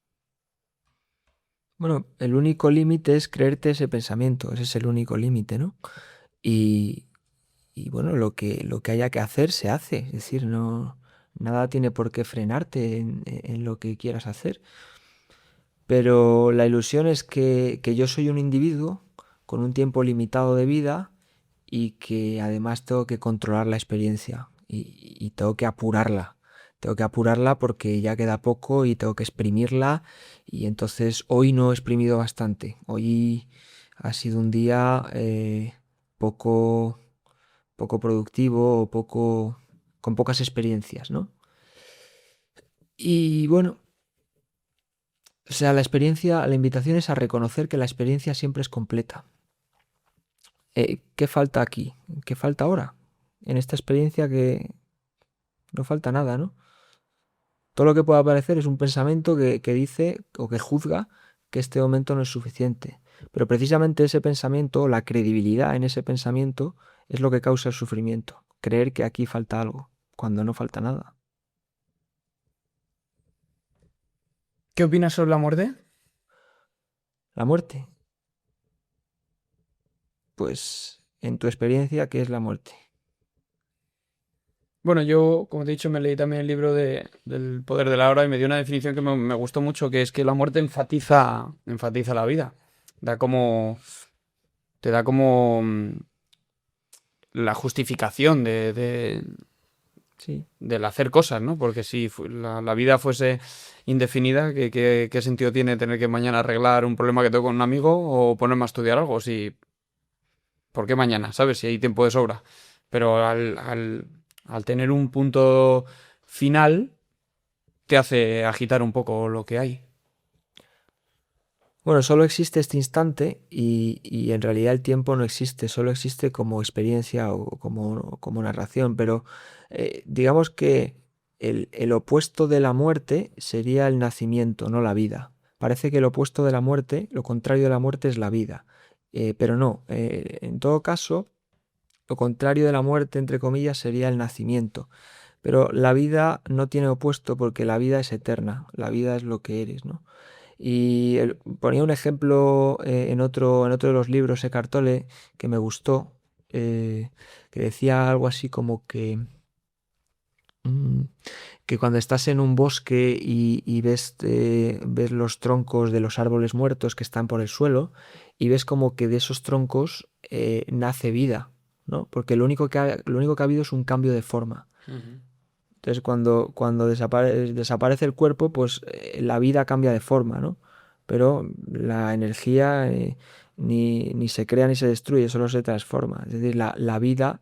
Bueno, el único límite es creerte ese pensamiento, ese es el único límite, ¿no? Y, y bueno, lo que haya que hacer se hace, es decir, no, nada tiene por qué frenarte en lo que quieras hacer. Pero la ilusión es que yo soy un individuo con un tiempo limitado de vida y que además tengo que controlar la experiencia y tengo que apurarla. Tengo que apurarla porque ya queda poco y tengo que exprimirla y entonces hoy no he exprimido bastante. Hoy ha sido un día poco, poco productivo o poco, con pocas experiencias, ¿no? Y bueno, o sea, la invitación es a reconocer que la experiencia siempre es completa. ¿Qué falta aquí? ¿Qué falta ahora? En esta experiencia que no falta nada, ¿no? Todo lo que pueda aparecer es un pensamiento que dice o que juzga que este momento no es suficiente. Pero precisamente ese pensamiento, la credibilidad en ese pensamiento, es lo que causa el sufrimiento. Creer que aquí falta algo, cuando no falta nada. ¿Qué opinas sobre la muerte? La muerte, pues en tu experiencia, ¿qué es la muerte? Bueno, yo, como te he dicho, me leí también el libro del poder de la hora y me dio una definición que me gustó mucho, que es que la muerte enfatiza la vida. Da como, te da como la justificación Sí. del hacer cosas, ¿no? Porque si la vida fuese indefinida, ¿qué sentido tiene tener que mañana arreglar un problema que tengo con un amigo o ponerme a estudiar algo? Si, ¿por qué mañana? ¿Sabes? Si hay tiempo de sobra. Pero al tener un punto final, te hace agitar un poco lo que hay. Bueno, solo existe este instante y en realidad el tiempo no existe, solo existe como experiencia o como narración, pero digamos que el opuesto de la muerte sería el nacimiento, no la vida. Parece que el opuesto de la muerte, lo contrario de la muerte es la vida, pero no, en todo caso, lo contrario de la muerte, entre comillas, sería el nacimiento. Pero la vida no tiene opuesto porque la vida es eterna, la vida es lo que eres, ¿no? Y ponía un ejemplo en otro de los libros, Eckhart Tolle, que me gustó, que decía algo así como mm, que cuando estás en un bosque y ves los troncos de los árboles muertos que están por el suelo y ves como que de esos troncos nace vida, ¿no? Porque lo único que ha habido es un cambio de forma. Ujú. Entonces, cuando desaparece el cuerpo, pues la vida cambia de forma, ¿no? Pero la energía ni se crea ni se destruye, solo se transforma. Es decir, la vida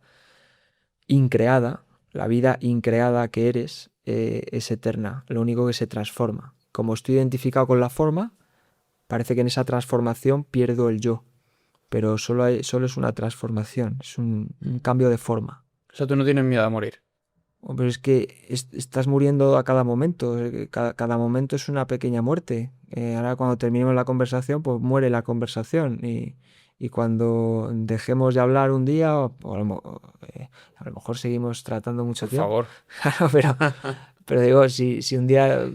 increada, la vida increada que eres, es eterna. Lo único que se transforma. Como estoy identificado con la forma, parece que en esa transformación pierdo el yo. Pero solo es una transformación, es un cambio de forma. O sea, tú no tienes miedo a morir. Pero es que estás muriendo a cada momento. Cada momento es una pequeña muerte. Ahora cuando terminemos la conversación, pues muere la conversación. Y cuando dejemos de hablar un día, a lo mejor seguimos tratando mucho Por tiempo. favor. Claro, pero digo, si un día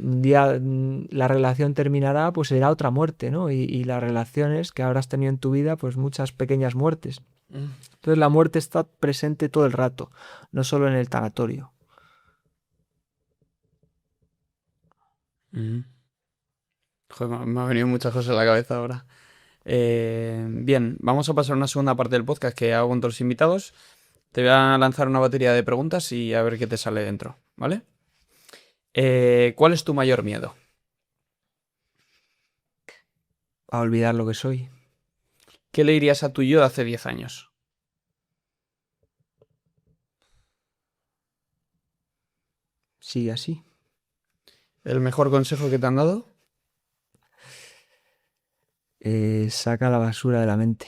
la relación terminará, pues será otra muerte, ¿no? Y las relaciones que habrás tenido en tu vida, pues muchas pequeñas muertes. Entonces la muerte está presente todo el rato, no solo en el tanatorio. Mm. Joder, me ha venido muchas cosas a la cabeza ahora. Bien, vamos a pasar a una segunda parte del podcast que hago con todos los invitados. Te voy a lanzar una batería de preguntas y a ver qué te sale dentro, ¿vale? ¿Cuál es tu mayor miedo? A olvidar lo que soy. ¿Qué le dirías a tu yo de hace 10 años? Sigue así. ¿El mejor consejo que te han dado? Saca la basura de la mente.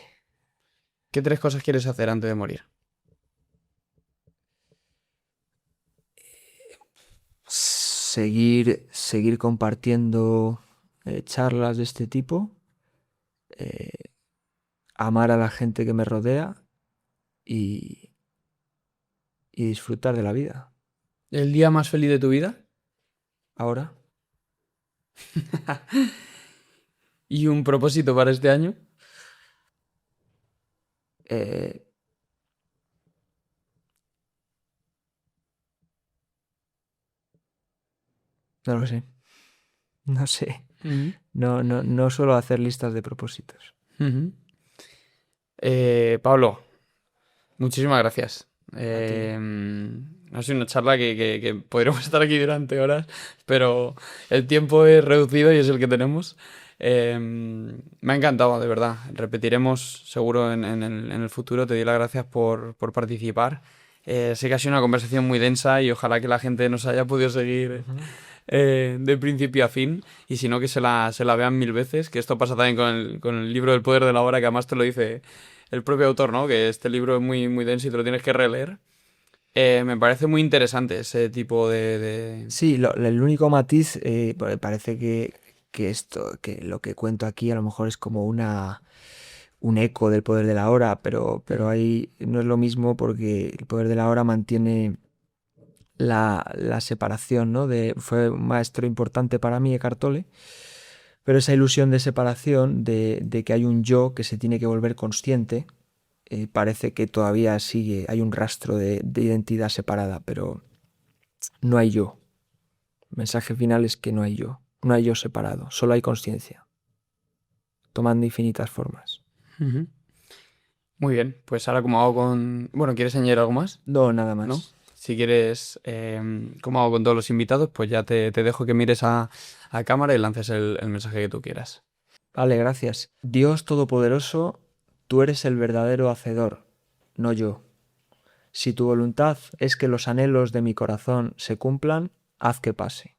¿Qué tres cosas quieres hacer antes de morir? Seguir compartiendo charlas de este tipo. amar a la gente que me rodea y, y disfrutar de la vida. ¿El día más feliz de tu vida? Ahora, ¿Y un propósito para este año? eh, no lo sé, no sé. Ujú, No suelo hacer listas de propósitos. ujú. Pablo, muchísimas gracias. A ti. Ha sido una charla que podríamos estar aquí durante horas, pero el tiempo es reducido y es el que tenemos. Me ha encantado, de verdad. Repetiremos seguro en el futuro. Te doy las gracias por participar. Sé que ha sido una conversación muy densa y ojalá que la gente nos haya podido seguir Ujú. de principio a fin y si no que se la vean mil veces, que esto pasa también con el libro del poder de la hora, que además te lo dice el propio autor, ¿no? Que este libro es muy, muy denso y te lo tienes que releer. Me parece muy interesante ese tipo Sí, el único matiz, parece que lo que cuento aquí a lo mejor es como un eco del poder de la hora, pero Mm, ahí no es lo mismo porque el poder de la hora mantiene la separación, ¿no? Fue un maestro importante para mí, Eckhart Tolle, pero esa ilusión de separación, de que hay un yo que se tiene que volver consciente, parece que todavía sigue, hay un rastro de identidad separada, pero no hay yo. El mensaje final es que no hay yo, no hay yo separado, solo hay conciencia, tomando infinitas formas. ujú. Muy bien, pues ahora como hago con... Bueno, ¿quieres añadir algo más? No, nada ¿No? más. Si quieres, como hago con todos los invitados, pues ya te dejo que mires a cámara y lances el mensaje que tú quieras. Vale, gracias. Dios Todopoderoso, tú eres el verdadero hacedor, no yo. Si tu voluntad es que los anhelos de mi corazón se cumplan, haz que pase.